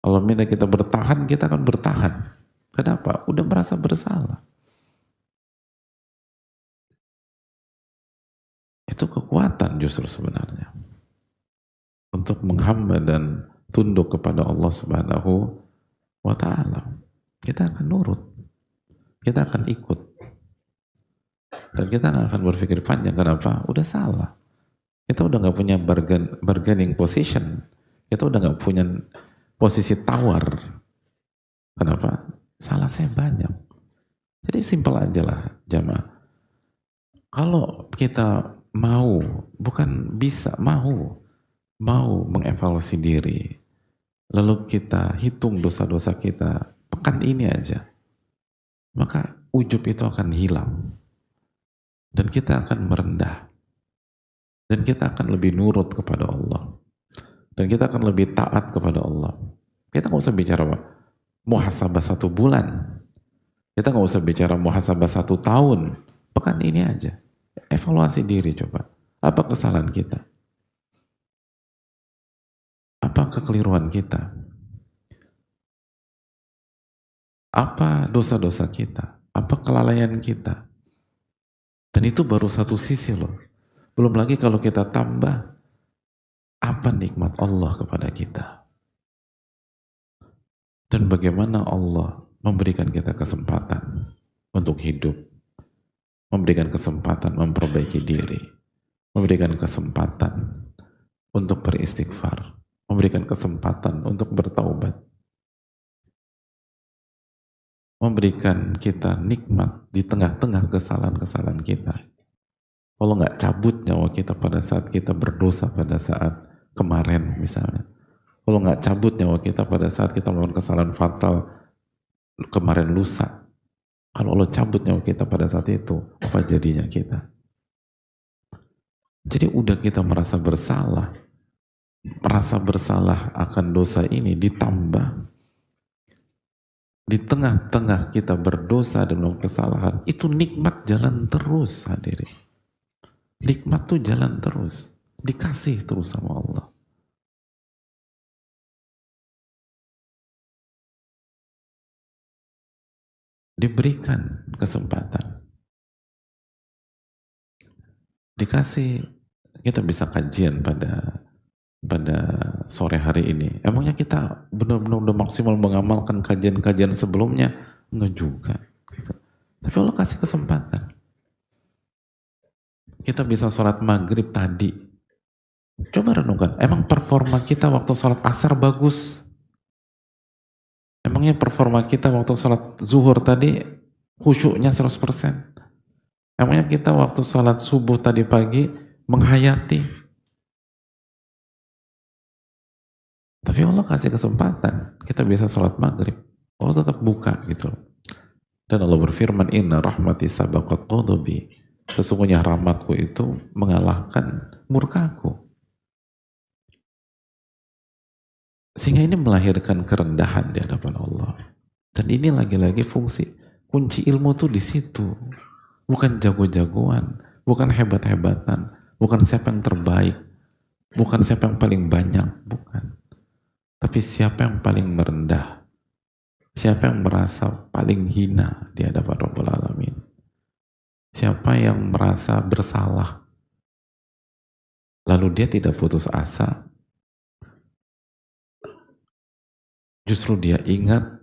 Allah minta kita bertahan, kita akan bertahan. Kenapa? Udah merasa bersalah. Itu kekuatan justru sebenarnya. Untuk menghamba dan tunduk kepada Allah Subhanahu wa ta'ala. Kita akan nurut, kita akan ikut, dan kita nggak akan berpikir panjang. Kenapa? Udah salah. Kita udah nggak punya bargaining position. Kita udah nggak punya posisi tawar. Kenapa? Salah saya banyak. Jadi simpel aja lah jamaah. Kalau kita mau, bukan bisa, mau mengevaluasi diri, lalu kita hitung dosa-dosa kita pekan ini aja, maka ujub itu akan hilang dan kita akan merendah dan kita akan lebih nurut kepada Allah dan kita akan lebih taat kepada Allah. Kita nggak usah bicara muhasabah 1 bulan, kita nggak usah bicara muhasabah 1 tahun, pekan ini aja evaluasi diri. Coba apa kesalahan kita, apa kekeliruan kita, apa dosa-dosa kita, apa kelalaian kita. Dan itu baru satu sisi loh. Belum lagi kalau kita tambah apa nikmat Allah kepada kita. Dan bagaimana Allah memberikan kita kesempatan untuk hidup, memberikan kesempatan memperbaiki diri, memberikan kesempatan untuk beristighfar, memberikan kesempatan untuk bertaubat, memberikan kita nikmat di tengah-tengah kesalahan-kesalahan kita. Kalau nggak cabut nyawa kita pada saat kita berdosa pada saat kemarin misalnya, kalau nggak cabut nyawa kita pada saat kita melakukan kesalahan fatal kemarin lusa, kalau Allah cabut nyawa kita pada saat itu, apa jadinya kita? Jadi udah kita merasa bersalah akan dosa ini, ditambah di tengah-tengah kita berdosa dan melakukan kesalahan, itu nikmat jalan terus hadirin. Nikmat tuh jalan terus, dikasih terus sama Allah. Diberikan kesempatan, dikasih. Kita bisa kajian pada sore hari ini. Emangnya kita benar-benar udah maksimal mengamalkan kajian-kajian sebelumnya? Enggak juga. Gitu. Tapi Allah kasih kesempatan. Kita bisa sholat maghrib tadi. Coba renungkan, emang performa kita waktu sholat asar bagus? Emangnya performa kita waktu sholat zuhur tadi khusyuknya 100%? Emangnya kita waktu sholat subuh tadi pagi menghayati? Tapi Allah kasih kesempatan, kita bisa sholat maghrib. Allah tetap buka gitu. Dan Allah berfirman, Inna rahmati sabaqat ghadabi. Sesungguhnya rahmatku itu mengalahkan murkaku. Sehingga ini melahirkan kerendahan di hadapan Allah. Dan ini lagi-lagi fungsi kunci ilmu tuh di situ. Bukan jago-jagoan, bukan hebat-hebatan, bukan siapa yang terbaik, bukan siapa yang paling banyak, bukan. Tapi siapa yang paling merendah, siapa yang merasa paling hina di hadapan Rabbul Alamin, siapa yang merasa bersalah, lalu dia tidak putus asa, justru dia ingat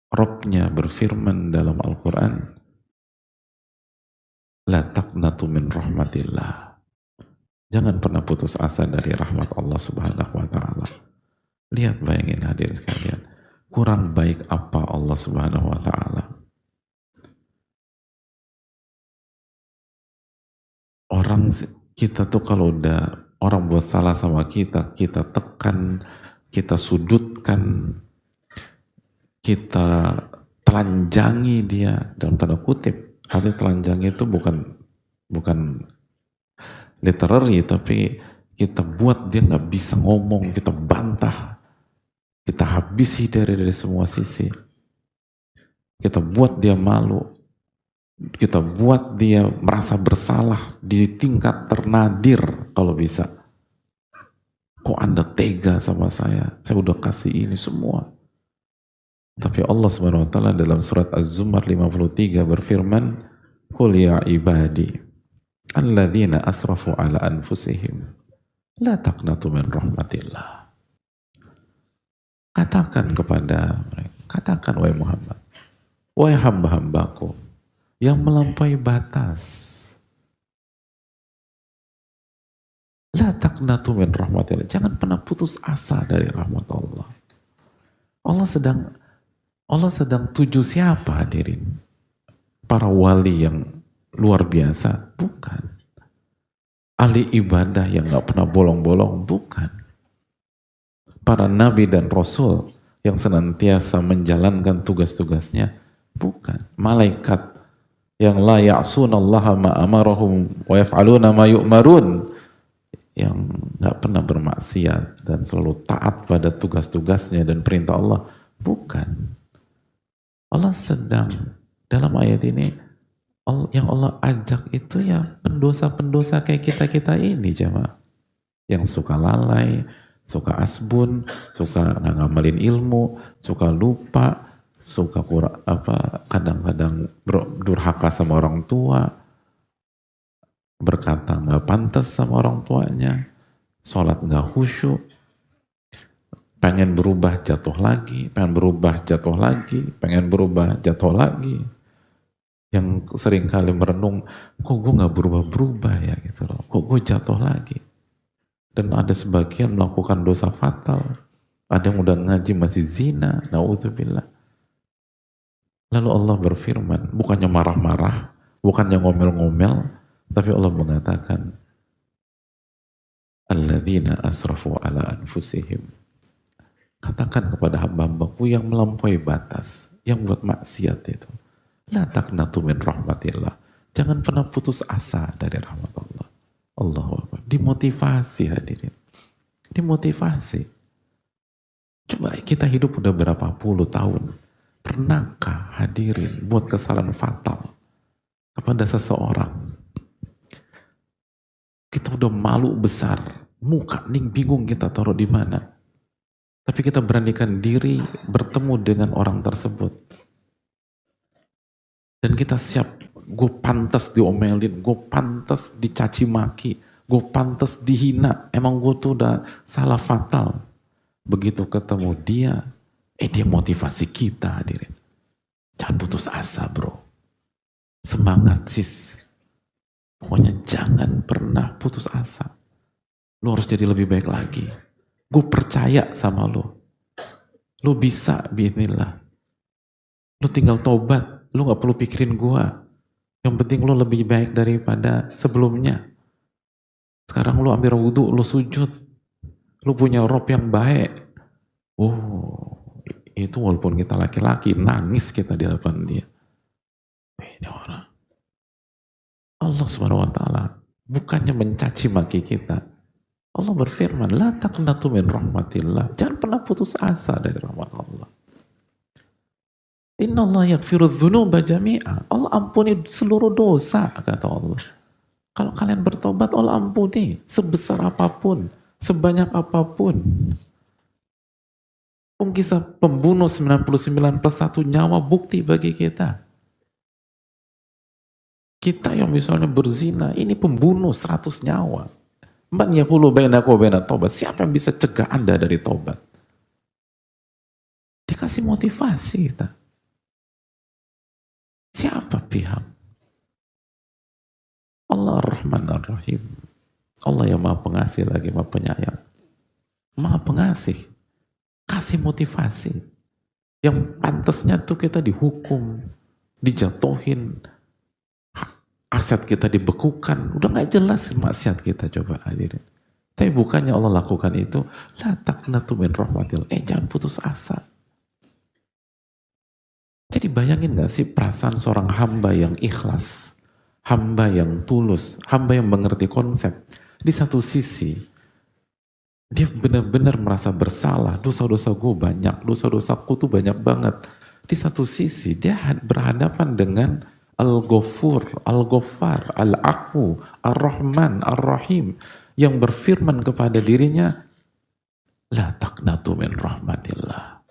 Rabbnya berfirman dalam Al-Quran, La taqnatu min rahmatillah. Jangan pernah putus asa dari rahmat Allah Subhanahu wa Ta'ala. Lihat, bayangin hadirin sekalian, kurang baik apa Allah Subhanahu wa Ta'ala. Orang kita tuh kalau udah orang buat salah sama kita, kita tekan, kita sudutkan, kita telanjangi dia dalam tanda kutip. Artinya telanjangi itu bukan literally, tapi kita buat dia nggak bisa ngomong, kita bantah, kita habisi dari semua sisi, kita buat dia malu, kita buat dia merasa bersalah di tingkat ternadir kalau bisa. Kok Anda tega sama saya udah kasih ini semua. Tapi Allah Subhanahu wa Ta'ala dalam surat Az-Zumar 53 berfirman, Qul ya ibadi alladzina asrafu ala anfusihim la taqnatu min rahmatillah. Katakan kepada mereka, katakan wahai Muhammad, wahai hamba-hambaku yang melampaui batas, La taqnatu min rahmatillah. Jangan pernah putus asa dari rahmat Allah. Allah sedang Allah sedang tuju siapa hadirin? Para wali yang luar biasa? Bukan. Ahli ibadah yang gak pernah bolong-bolong? Bukan. Para nabi dan rasul yang senantiasa menjalankan tugas-tugasnya? Bukan. Malaikat yang la ya'sunallaha ma amarahum wa yaf'aluna ma yu'marun, yang gak pernah bermaksiat dan selalu taat pada tugas-tugasnya dan perintah Allah? Bukan. Allah sedang dalam ayat ini, yang Allah ajak itu ya pendosa-pendosa kayak kita-kita ini, jemaah. Yang suka lalai, suka asbun, suka nggak ngamalin ilmu, suka lupa, suka kadang-kadang durhaka sama orang tua, berkata nggak pantas sama orang tuanya, sholat nggak khusyuk, pengen berubah jatuh lagi, pengen berubah jatuh lagi, pengen berubah jatuh lagi. Yang sering kali merenung, kok gue nggak berubah-berubah ya gitu loh, kok gue jatuh lagi. Dan ada sebagian melakukan dosa fatal, ada yang udah ngaji masih zina, na'udzubillah. Lalu Allah berfirman, bukannya marah-marah, bukannya ngomel-ngomel, tapi Allah mengatakan, alladzina asrafu ala anfusihim. Katakan kepada hamba-hambaku yang melampaui batas, yang buat maksiat itu, la taqnatu min rahmatillah. Jangan pernah putus asa dari rahmat Allah. Allahu Akbar. Dimotivasi hadirin. Dimotivasi. Coba kita hidup udah berapa puluh tahun. Pernahkah hadirin buat kesalahan fatal kepada seseorang? Kita udah malu besar, muka ning bingung kita taruh di mana. Tapi kita beranikan diri bertemu dengan orang tersebut. Dan kita siap, gue pantas diomelin, gue pantas dicaci maki, gue pantas dihina. Emang gue tuh udah salah fatal. Begitu ketemu dia, dia motivasi kita hadirin. Jangan putus asa bro. Semangat sis. Pokoknya jangan pernah putus asa. Lo harus jadi lebih baik lagi. Gue percaya sama lo. Lo bisa biidznillah. Lo tinggal tobat. Lo gak perlu pikirin gue. Yang penting lo lebih baik daripada sebelumnya. Sekarang lo ambil wudhu, lo sujud. Lo punya rob yang baik. Oh, itu walaupun kita laki-laki, nangis kita di hadapan dia. Ini orang. Allah Subhanahu wa Ta'ala bukannya mencaci maki kita. Allah berfirman, la taqnatu min rahmatillah. Jangan pernah putus asa dari rahmat Allah. Inna Allah yaghfiru dzunuba jami'a. Allah ampuni seluruh dosa, kata Allah. Kalau kalian bertobat, Allah ampuni sebesar apapun, sebanyak apapun. Kisah pembunuh 99 plus 1 nyawa bukti bagi kita. Kita yang misalnya berzina, ini pembunuh 100 nyawa. Man yaqulu bainakum wa bainat taubat. Siapa yang bisa cegah Anda dari tobat? Dikasih motivasi kita. Siapa pihak? Allah Ar-Rahman Ar-Rahim. Allah yang maha pengasih lagi maha penyayang. Maha pengasih. Kasih motivasi. Yang pantasnya tuh kita dihukum, dijatuhin, aset kita dibekukan, udah gak jelas maksiat kita, coba hadirin. Tapi bukannya Allah lakukan itu, la taqnatu min rahmatillah. Jangan putus asa. Jadi bayangin gak sih perasaan seorang hamba yang ikhlas, hamba yang tulus, hamba yang mengerti konsep. Di satu sisi, dia benar-benar merasa bersalah, dosa-dosa gue banyak, dosa-dosaku tuh banyak banget. Di satu sisi, dia berhadapan dengan Al-Ghafur, Al-Ghaffar, Al-Afu, Ar-Rahman, Ar-Rahim, yang berfirman kepada dirinya, la taqnatu min rahmatillah.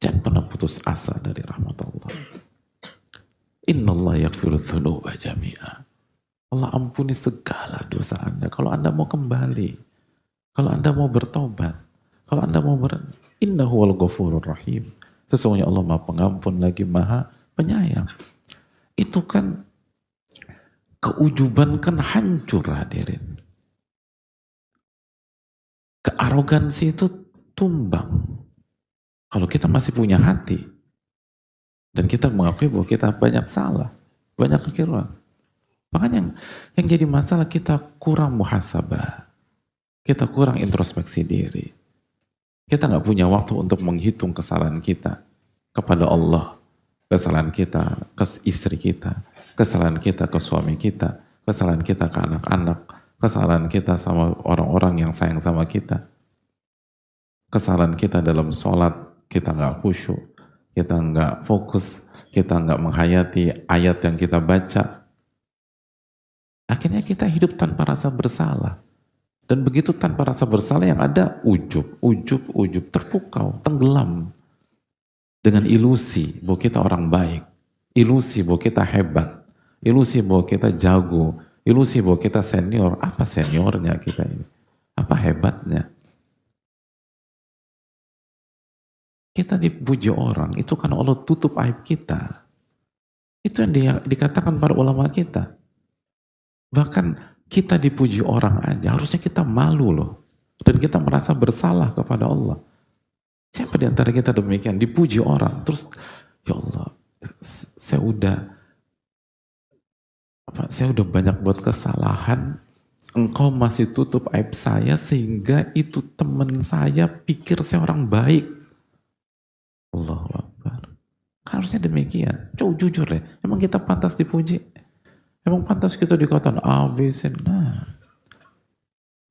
Jangan pernah putus asa dari rahmat Allah. Inna Allah yaghfiru dzunuba jami'a. Allah ampuni segala dosa Anda. Kalau Anda mau kembali, kalau Anda mau bertobat, kalau Anda mau innahu al-ghafurur rahim. Sesungguhnya Allah maha pengampun lagi maha penyayang. Itu kan keujuban kan hancur hadirin. Kearogansi itu tumbang kalau kita masih punya hati dan kita mengakui bahwa kita banyak salah, banyak kekeliruan. Makanya yang jadi masalah kita kurang muhasabah, kita kurang introspeksi diri. Kita nggak punya waktu untuk menghitung kesalahan kita kepada Allah, kesalahan kita ke istri kita, kesalahan kita ke suami kita, kesalahan kita ke anak-anak, kesalahan kita sama orang-orang yang sayang sama kita, kesalahan kita dalam sholat, kita nggak khusyuk, kita nggak fokus, kita nggak menghayati ayat yang kita baca. Akhirnya kita hidup tanpa rasa bersalah. Dan begitu tanpa rasa bersalah yang ada ujub, terpukau, tenggelam. Dengan ilusi bahwa kita orang baik, ilusi bahwa kita hebat, ilusi bahwa kita jago, ilusi bahwa kita senior. Apa seniornya kita ini? Apa hebatnya? Kita dipuji orang, itu karena Allah tutup aib kita. Itu yang dikatakan para ulama kita. Bahkan kita dipuji orang aja, harusnya kita malu loh. Dan kita merasa bersalah kepada Allah. Siapa di antara kita demikian? Dipuji orang, terus ya Allah, saya udah banyak buat kesalahan, engkau masih tutup aib saya sehingga itu teman saya pikir saya orang baik. Allahu Akbar. Harusnya demikian. Coba jujur deh, emang kita pantas dipuji? Emang pantas kita dikatakan A, B, C? Nah,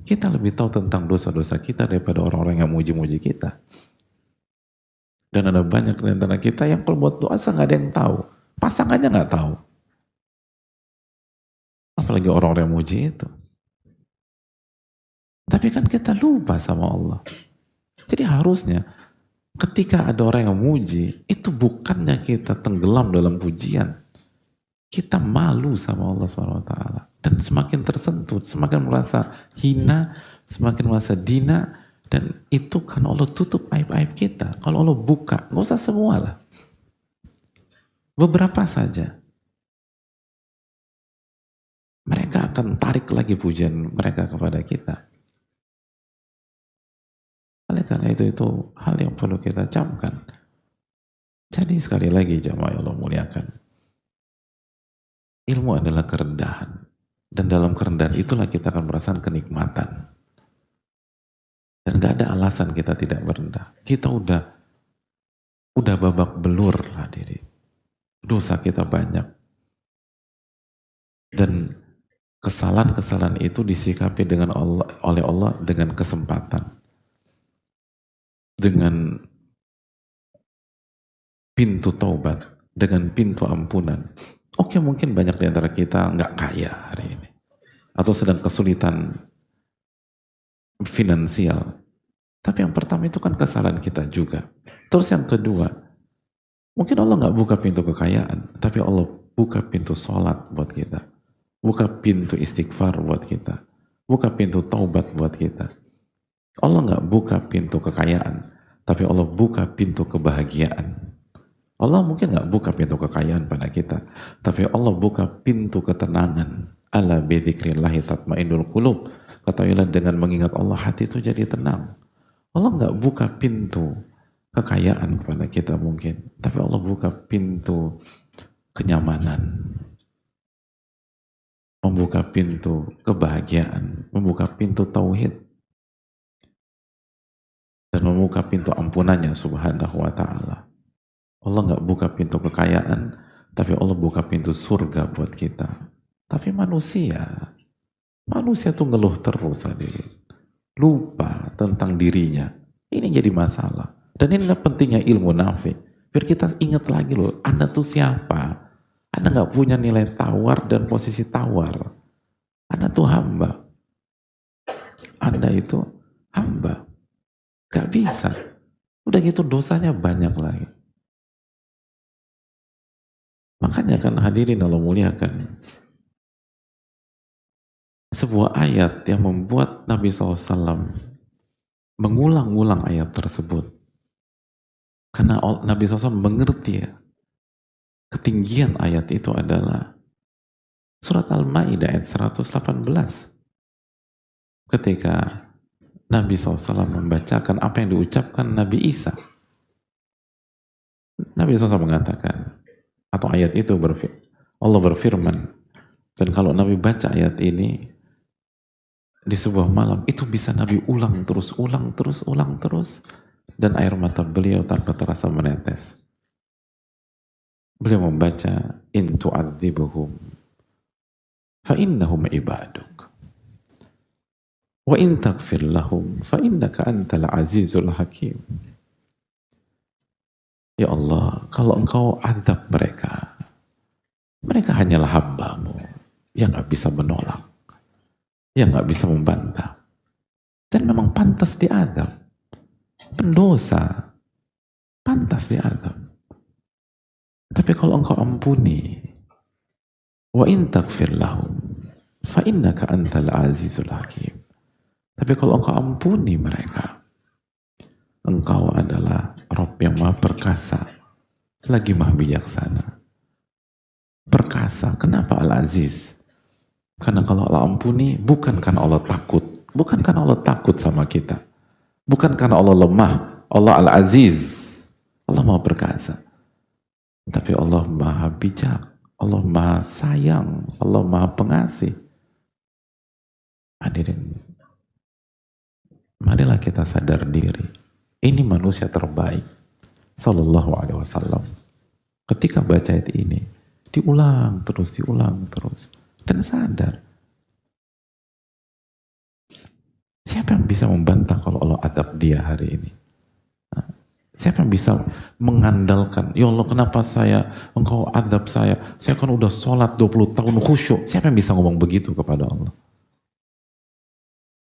kita lebih tahu tentang dosa-dosa kita daripada orang-orang yang muji-muji kita. Dan ada banyak di antara kita yang kalau buat doa nggak ada yang tahu. Pasangannya nggak tahu. Apalagi orang-orang yang muji itu. Tapi kan kita lupa sama Allah. Jadi harusnya ketika ada orang yang muji, itu bukannya kita tenggelam dalam pujian. Kita malu sama Allah SWT dan semakin tersentuh, semakin merasa hina, semakin merasa dina, dan itu kan Allah tutup aib-aib kita. Kalau Allah buka, nggak usah semua lah, beberapa saja, mereka akan tarik lagi pujian mereka kepada kita. Oleh karena itu hal yang perlu kita camkan. Jadi sekali lagi jamaah yang Allah muliakan, ilmu adalah kerendahan. Dan dalam kerendahan itulah kita akan merasakan kenikmatan. Dan gak ada alasan kita tidak merendah. Kita udah babak belur hadirin. Dosa kita banyak. Dan kesalahan-kesalahan itu disikapi oleh Allah dengan kesempatan. Dengan pintu taubat. Dengan pintu ampunan. Oke, mungkin banyak di antara kita nggak kaya hari ini. Atau sedang kesulitan finansial. Tapi yang pertama itu kan kesalahan kita juga. Terus yang kedua, mungkin Allah nggak buka pintu kekayaan, tapi Allah buka pintu sholat buat kita. Buka pintu istighfar buat kita. Buka pintu taubat buat kita. Allah nggak buka pintu kekayaan, tapi Allah buka pintu kebahagiaan. Allah mungkin nggak buka pintu kekayaan pada kita, tapi Allah buka pintu ketenangan. Ala bidzikrillahi tatmainnul qulub. Ketahuilah dengan mengingat Allah hati itu jadi tenang. Allah nggak buka pintu kekayaan kepada kita mungkin, tapi Allah buka pintu kenyamanan, membuka pintu kebahagiaan, membuka pintu tauhid, dan membuka pintu ampunannya subhanahu wa ta'ala. Allah nggak buka pintu kekayaan, tapi Allah buka pintu surga buat kita. Tapi manusia tuh ngeluh terus hadirin. Lupa tentang dirinya. Ini jadi masalah. Dan inilah pentingnya ilmu nafi. Biar kita ingat lagi loh, Anda tuh siapa? Anda nggak punya nilai tawar dan posisi tawar. Anda tuh hamba. Anda itu hamba. Gak bisa. Udah gitu dosanya banyak lagi. Makanya kan hadirin Allah muliakan, sebuah ayat yang membuat Nabi SAW mengulang-ulang ayat tersebut. Karena Nabi SAW mengerti ya, ketinggian ayat itu adalah surat Al-Ma'idah ayat 118. Ketika Nabi SAW membacakan apa yang diucapkan Nabi Isa. Nabi SAW mengatakan, atau ayat itu Allah berfirman, dan kalau Nabi baca ayat ini di sebuah malam, itu bisa Nabi ulang terus, dan air mata beliau tanpa terasa menetes. Beliau membaca, in tu'adzibuhum fa innahum ibaduk wa in taghfir lahum fa innaka antal azizul hakim. Ya Allah, kalau engkau azab mereka, mereka hanyalah hambamu yang gak bisa menolak, yang gak bisa membantah, dan memang pantas diadab. Pendosa pantas diadab. Tapi kalau engkau ampuni, wa in taghfir lahum fa innaka antal azizul hakim. Tapi kalau engkau ampuni mereka, engkau adalah Rabb yang maha perkasa, lagi maha bijaksana. Perkasa, kenapa Al-Aziz? Karena kalau Allah ampuni, bukan karena Allah takut, bukan karena Allah takut sama kita, bukan karena Allah lemah, Allah Al-Aziz, Allah maha perkasa. Tapi Allah maha bijak, Allah maha sayang, Allah maha pengasih. Hadirin, marilah kita sadar diri. Ini manusia terbaik, Sallallahu Alaihi Wasallam. Ketika baca ayat ini, diulang terus, dan sadar. Siapa yang bisa membantah kalau Allah adab dia hari ini? Siapa yang bisa mengandalkan, ya Allah kenapa engkau adab saya kan udah sholat 20 tahun khusyuk. Siapa yang bisa ngomong begitu kepada Allah?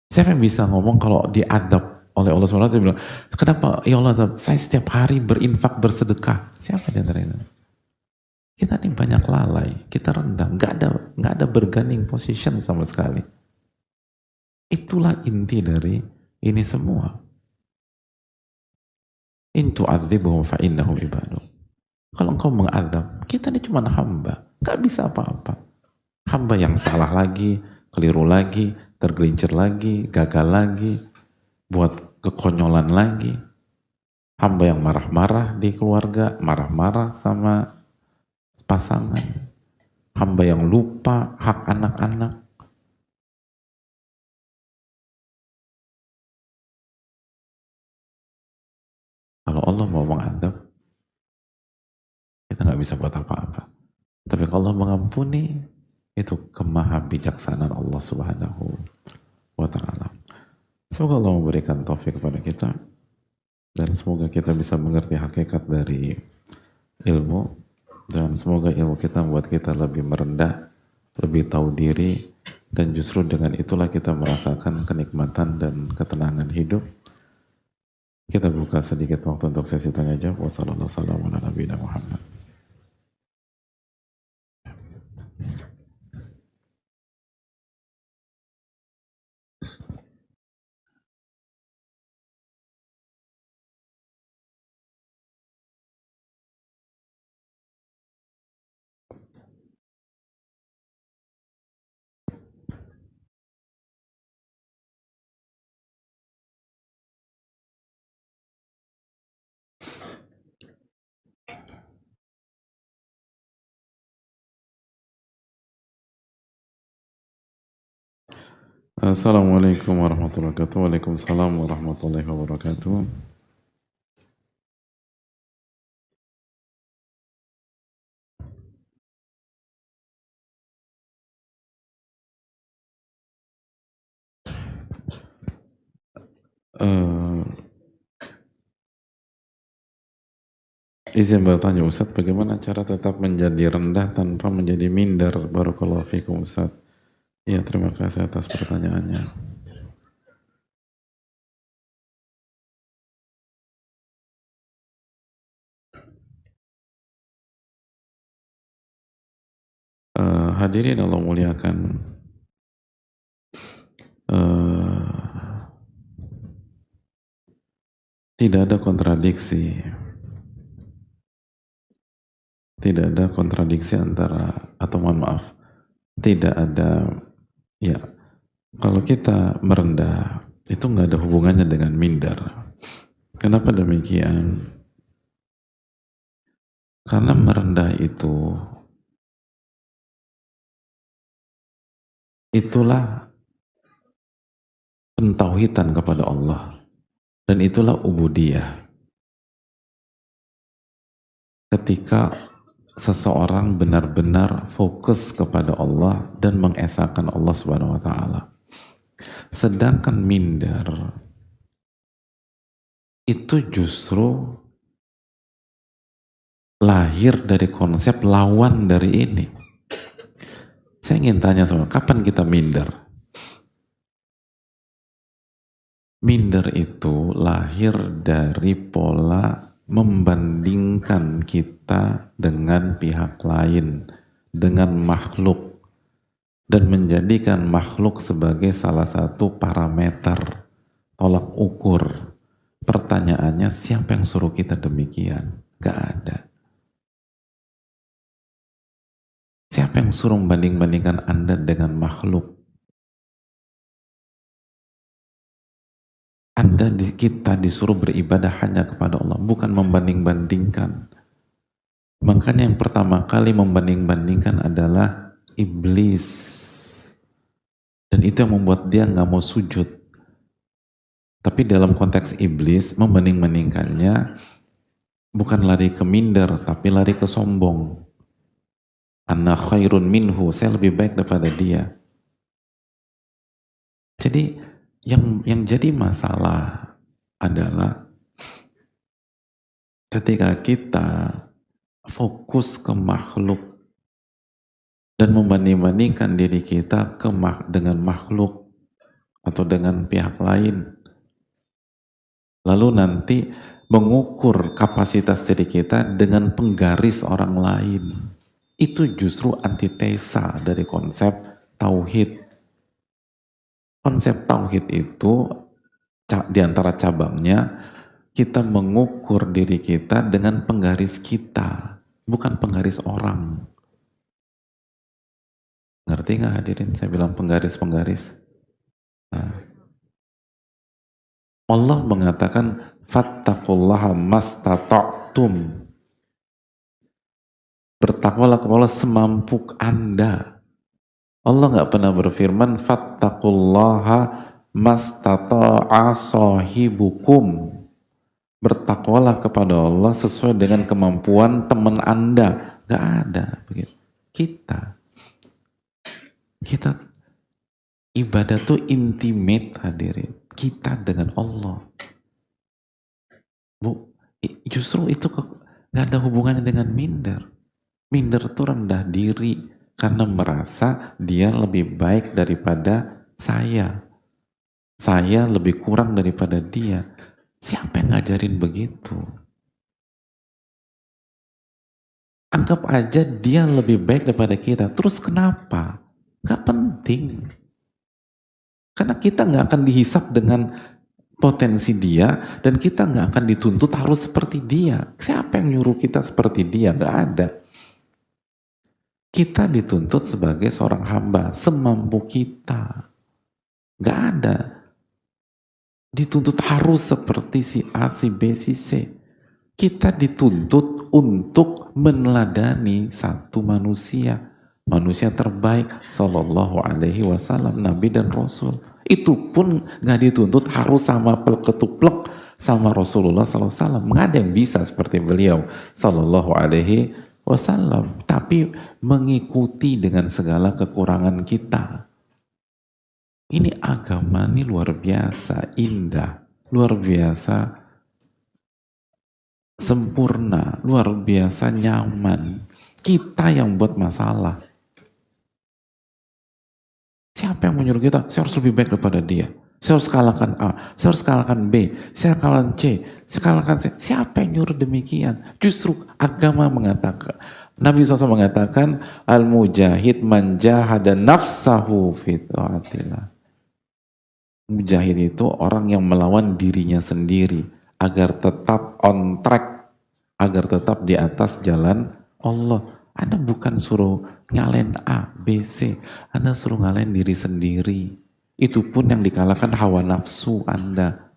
Siapa yang bisa ngomong kalau diadab oleh Allah SWT, bilang, kenapa ya Allah adab saya setiap hari berinfak bersedekah? Siapa di antara itu? Kita ini banyak lalai, kita rendah, nggak ada bargaining position sama sekali. Itulah inti dari ini semua. In tu'adzibuhum fa innahum ibaduk. Kalau engkau mengadab, kita ini cuma hamba, nggak bisa apa-apa. Hamba yang salah lagi, keliru lagi, tergelincir lagi, gagal lagi, buat kekonyolan lagi. Hamba yang marah-marah di keluarga, marah-marah sama pasangan. Hamba yang lupa hak anak-anak. Kalau Allah mau mengadab, kita nggak bisa buat apa-apa. Tapi kalau Allah mengampuni, itu kemahabijaksanaan Allah Subhanahu wa Ta'ala. Semoga Allah memberikan taufik kepada kita, dan semoga kita bisa mengerti hakikat dari ilmu, dan semoga ilmu kita membuat kita lebih merendah, lebih tahu diri, dan justru dengan itulah kita merasakan kenikmatan dan ketenangan hidup. Kita buka sedikit waktu untuk sesi tanya jawab. Wassalamualaikum warahmatullahi wabarakatuh. Assalamualaikum warahmatullahi wabarakatuh. Waalaikumsalam warahmatullahi wabarakatuh. Izin bertanya Ustadz, bagaimana cara tetap menjadi rendah tanpa menjadi minder? Barakallahu fikum Ustadz. Ya, terima kasih atas pertanyaannya. Hadirin Allah muliakan, tidak ada kontradiksi antara, atau mohon maaf, tidak ada, ya, kalau kita merendah itu nggak ada hubungannya dengan minder. Kenapa demikian? Karena merendah itu, itulah pentauhidan kepada Allah. Dan itulah ubudiyah. Ketika seseorang benar-benar fokus kepada Allah dan mengesahkan Allah Subhanahu wa taala. Sedangkan minder itu justru lahir dari konsep lawan dari ini. Saya ingin tanya sama, kapan kita minder? Minder itu lahir dari pola membandingkan kita dengan pihak lain, dengan makhluk, dan menjadikan makhluk sebagai salah satu parameter, tolak ukur. Pertanyaannya, siapa yang suruh kita demikian? Gak ada. Siapa yang suruh membanding-bandingkan Anda dengan makhluk? Kita disuruh beribadah hanya kepada Allah, bukan membanding-bandingkan. Makanya yang pertama kali membanding-bandingkan adalah iblis. Dan itu yang membuat dia nggak mau sujud. Tapi dalam konteks iblis, membanding-bandingkannya bukan lari ke minder, tapi lari ke sombong. Ana khairun minhu, saya lebih baik daripada dia. Jadi yang jadi masalah adalah ketika kita fokus ke makhluk dan membanding-bandingkan diri kita dengan makhluk atau dengan pihak lain, lalu nanti mengukur kapasitas diri kita dengan penggaris orang lain, itu justru antitesa dari konsep tauhid. Konsep tauhid itu diantara cabangnya kita mengukur diri kita dengan penggaris kita, bukan penggaris orang. Ngerti nggak hadirin? Saya bilang penggaris-penggaris. Nah, Allah mengatakan fattaqullaha mastata'tum. Bertakwalah kepada Allah semampu Anda. Allah nggak pernah berfirman fattaqullaha mastata'a sahibukum. Bertakwalah kepada Allah sesuai dengan kemampuan teman Anda. Nggak ada begitu. Kita ibadah tuh intimate hadirin. Kita dengan Allah. Justru itu nggak ada hubungannya dengan minder. Minder itu rendah diri karena merasa dia lebih baik daripada saya. Saya lebih kurang daripada dia. Siapa yang ngajarin begitu? Anggap aja dia lebih baik daripada kita. Terus kenapa? Gak penting. Karena kita gak akan dihisap dengan potensi dia dan kita gak akan dituntut harus seperti dia. Siapa yang nyuruh kita seperti dia? Gak ada. Kita dituntut sebagai seorang hamba semampu kita. Gak ada dituntut harus seperti si A, si B, si C. Kita dituntut untuk meneladani satu manusia terbaik sallallahu alaihi wasallam, Nabi dan Rasul. Itu pun gak dituntut harus sama ketuplek sama Rasulullah sallallahu alaihi wasallam. Nggak ada yang bisa seperti beliau sallallahu alaihi wasallam, tapi mengikuti dengan segala kekurangan kita. Ini agama ini luar biasa indah, luar biasa sempurna, luar biasa nyaman. Kita yang buat masalah. Siapa yang menyuruh kita? Saya harus lebih baik daripada dia. Saya harus kalahkan A, saya harus kalahkan B, saya kalahkan C, saya kalahkan C. Siapa yang nyuruh demikian? Justru agama mengatakan, Nabi SAW mengatakan, al-mujahid man jahada nafsahu fi ta'atillah. Mujahid itu orang yang melawan dirinya sendiri agar tetap on track, agar tetap di atas jalan Allah. Anda bukan suruh nyalain A, B, C, Anda suruh nyalain diri sendiri. Itu pun yang dikalahkan hawa nafsu Anda.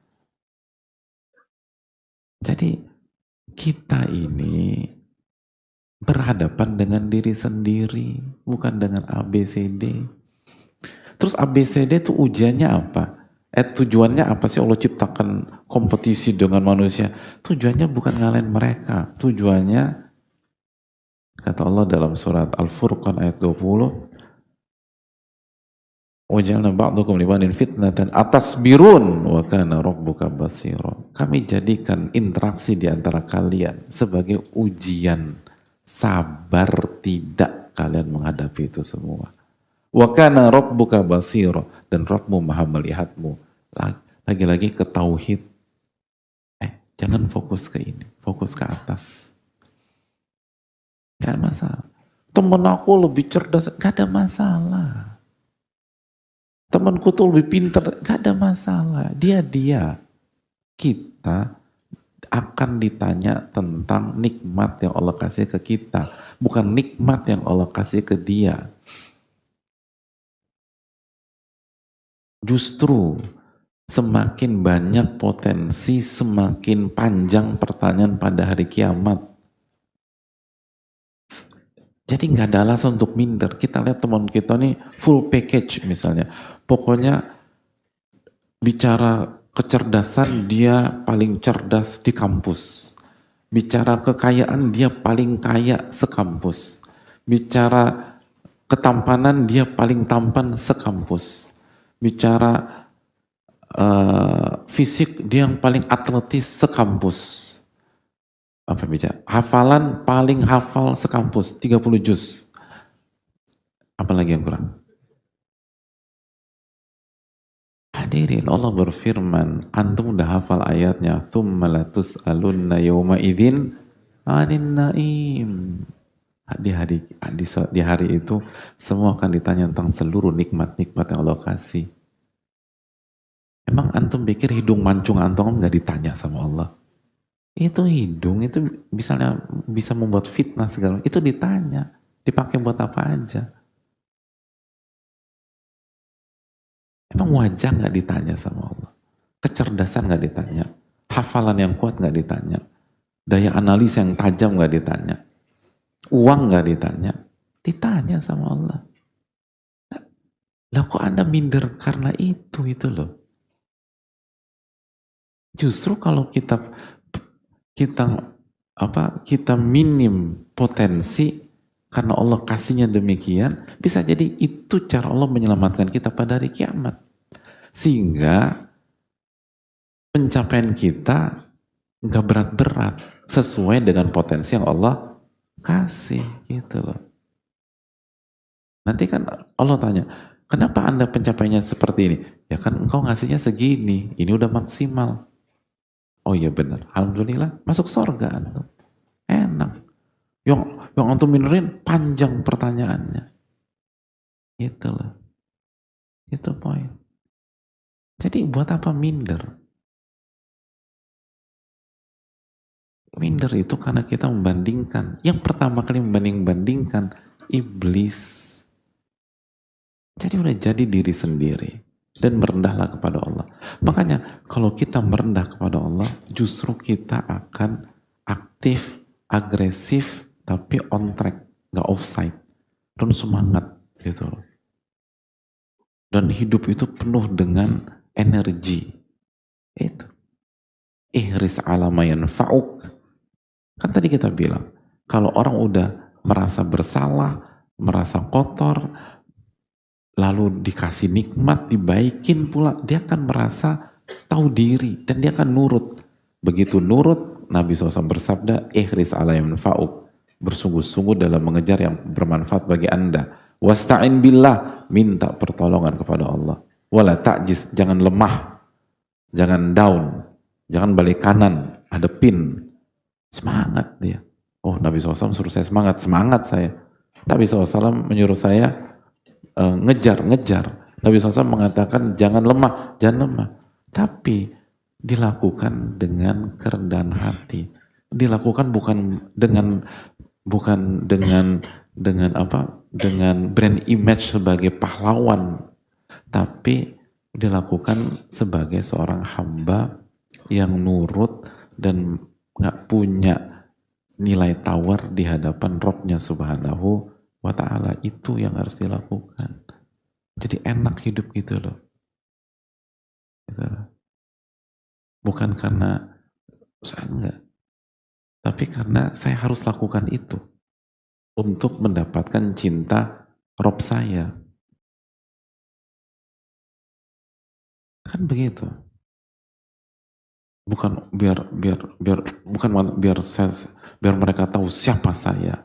Jadi kita ini berhadapan dengan diri sendiri, bukan dengan ABCD. Terus ABCD itu ujiannya apa? Tujuannya apa sih Allah ciptakan kompetisi dengan manusia? Tujuannya bukan ngalahin mereka. Tujuannya, kata Allah dalam surat Al-Furqan ayat 20, وَجَعَلْنَا بَعْضُكُمْ لِبَعْضٍ فِتْنَةً أَتَصْبِرُونَ وَكَانَ رَبُّكَ بَصِيرًا. Kami jadikan interaksi di antara kalian sebagai ujian. Sabar tidak kalian menghadapi itu semua. وَكَانَ رَبُّكَ بَصِيرًا. Dan Rabbmu maha melihatmu. Lagi-lagi ke tauhid. Jangan fokus ke ini, fokus ke atas. Gak ada masalah. Temen aku lebih cerdas, gak ada masalah. Temanku tuh lebih pintar, gak ada masalah. Dia. Kita akan ditanya tentang nikmat yang Allah kasih ke kita. Bukan nikmat yang Allah kasih ke dia. Justru semakin banyak potensi, semakin panjang pertanyaan pada hari kiamat. Jadi nggak ada alasan untuk minder. Kita lihat teman kita nih full package misalnya. Pokoknya bicara kecerdasan dia paling cerdas di kampus. Bicara kekayaan dia paling kaya sekampus. Bicara ketampanan dia paling tampan sekampus. Bicara fisik dia yang paling atletis sekampus. Apa bicara? Hafalan paling hafal sekampus 30 juz. Apalagi yang kurang? Hadirin, Allah berfirman, antum udah hafal ayatnya, thumma latus'alunna yawma idzin 'anin na'im. Di hari itu semua akan ditanya tentang seluruh nikmat-nikmat yang Allah kasih. Emang antum pikir hidung mancung antum nggak ditanya sama Allah? Itu hidung itu misalnya bisa membuat fitnah segala, itu ditanya, dipakai buat apa aja. Emang wajah nggak ditanya sama Allah? Kecerdasan nggak ditanya? Hafalan yang kuat nggak ditanya? Daya analisa yang tajam nggak ditanya? Uang nggak ditanya? Ditanya sama Allah. Lah kok Anda minder karena itu loh. Justru kalau kita minim potensi karena Allah kasihnya demikian, bisa jadi itu cara Allah menyelamatkan kita pada hari kiamat. Sehingga pencapaian kita nggak berat-berat, sesuai dengan potensi yang Allah kasih, gitu loh. Nanti kan Allah tanya, kenapa Anda pencapaiannya seperti ini? Ya kan engkau ngasihnya segini, ini udah maksimal. Oh iya benar, alhamdulillah masuk surga antum. Enak. Yang antum minerin panjang pertanyaannya. Gitu loh. Itu poin. Jadi buat apa minder? Minder itu karena kita membandingkan. Yang pertama kali membanding-bandingkan iblis. Jadi udah jadi diri sendiri. Dan merendahlah kepada Allah. Makanya kalau kita merendah kepada Allah, justru kita akan aktif, agresif, tapi on track, gak offside. Dan semangat gitu loh. Dan hidup itu penuh dengan energi. Itu. Ihris ala ma yanfa'uk. Kan tadi kita bilang, kalau orang udah merasa bersalah, merasa kotor, lalu dikasih nikmat, dibaikin pula, dia akan merasa tahu diri dan dia akan nurut. Begitu nurut, Nabi SAW bersabda, ihris ala yanfa'uk. Bersungguh-sungguh dalam mengejar yang bermanfaat bagi Anda. Wasta'in billah, minta pertolongan kepada Allah. Wala ta'jiz, jangan lemah, jangan down, jangan balik kanan, hadepin. Semangat dia. Oh, Nabi SAW suruh saya semangat saya. Nabi SAW menyuruh saya ngejar. Nabi SAW mengatakan jangan lemah. Tapi dilakukan dengan kerendahan hati. Dilakukan bukan dengan brand image sebagai pahlawan, tapi dilakukan sebagai seorang hamba yang nurut dan nggak punya nilai tawar di hadapan Robnya Subhanahu wa Ta'ala. Itu yang harus dilakukan. Jadi enak hidup gitu loh. Gitu. Bukan karena saya enggak, tapi karena saya harus lakukan itu untuk mendapatkan cinta Rob saya. Kan begitu. Bukan biar mereka tahu siapa saya.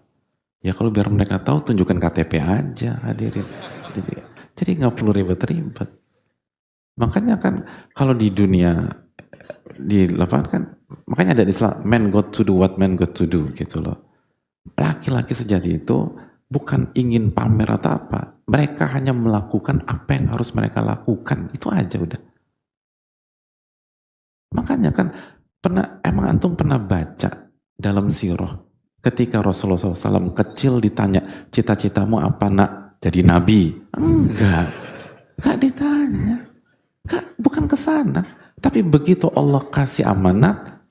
Ya kalau biar mereka tahu, tunjukkan KTP aja, hadirin. Jadi nggak perlu ribet-ribet. Makanya kan kalau di dunia di lapangan kan, makanya ada istilah man got to do what man got to do gitu loh. Laki-laki sejati itu bukan ingin pamer atau apa, mereka hanya melakukan apa yang harus mereka lakukan, itu aja udah. Makanya kan emang antum pernah baca dalam sirah ketika Rasulullah SAW kecil ditanya cita-citamu apa nak, jadi nabi? Enggak ditanya, bukan ke sana. Tapi begitu Allah kasih amanat,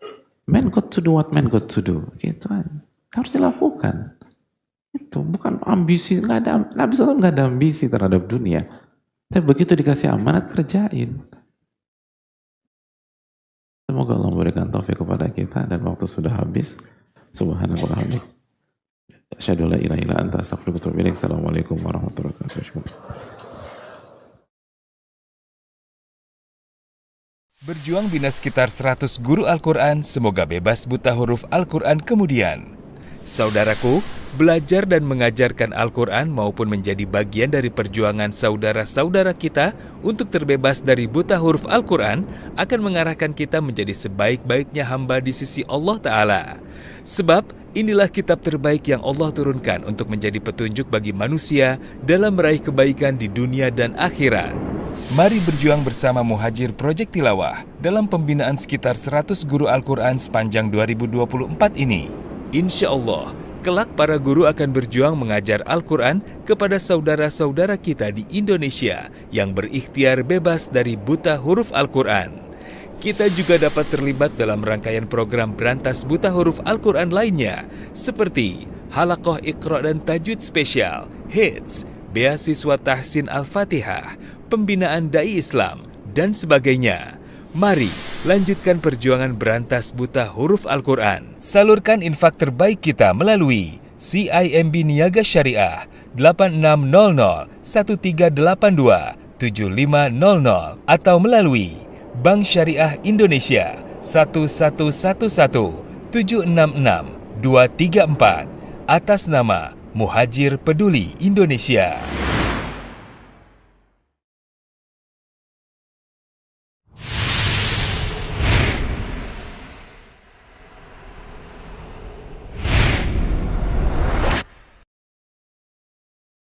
man got to do what man got to do, gitu aja. Harus dilakukan. Itu bukan ambisi, Nabi SAW nggak ada ambisi terhadap dunia. Tapi begitu dikasih amanat, kerjain. Semoga Allah memberikan taufik kepada kita, dan waktu sudah habis. Subhanallah. Asyhadu an la ilaha illa anta astaghfiruka wa atubu ilaik. Assalamualaikum warahmatullahi wabarakatuh. Berjuang bina sekitar 100 guru Al-Quran, semoga bebas buta huruf Al-Quran kemudian. Saudaraku, belajar dan mengajarkan Al-Quran maupun menjadi bagian dari perjuangan saudara-saudara kita untuk terbebas dari buta huruf Al-Quran akan mengarahkan kita menjadi sebaik-baiknya hamba di sisi Allah Ta'ala. Sebab inilah kitab terbaik yang Allah turunkan untuk menjadi petunjuk bagi manusia dalam meraih kebaikan di dunia dan akhirat. Mari berjuang bersama Muhajir Project Tilawah dalam pembinaan sekitar 100 guru Al-Quran sepanjang 2024 ini. Insya Allah, kelak para guru akan berjuang mengajar Al-Quran kepada saudara-saudara kita di Indonesia yang berikhtiar bebas dari buta huruf Al-Quran. Kita juga dapat terlibat dalam rangkaian program berantas buta huruf Al-Quran lainnya, seperti Halaqah Iqra dan Tajwid Spesial, HITS, Beasiswa Tahsin Al-Fatihah, Pembinaan Dai Islam, dan sebagainya. Mari lanjutkan perjuangan berantas buta huruf Al-Quran. Salurkan infak terbaik kita melalui CIMB Niaga Syariah 8600 1382 7500 atau melalui Bank Syariah Indonesia 1111 766 234 atas nama Muhajir Peduli Indonesia.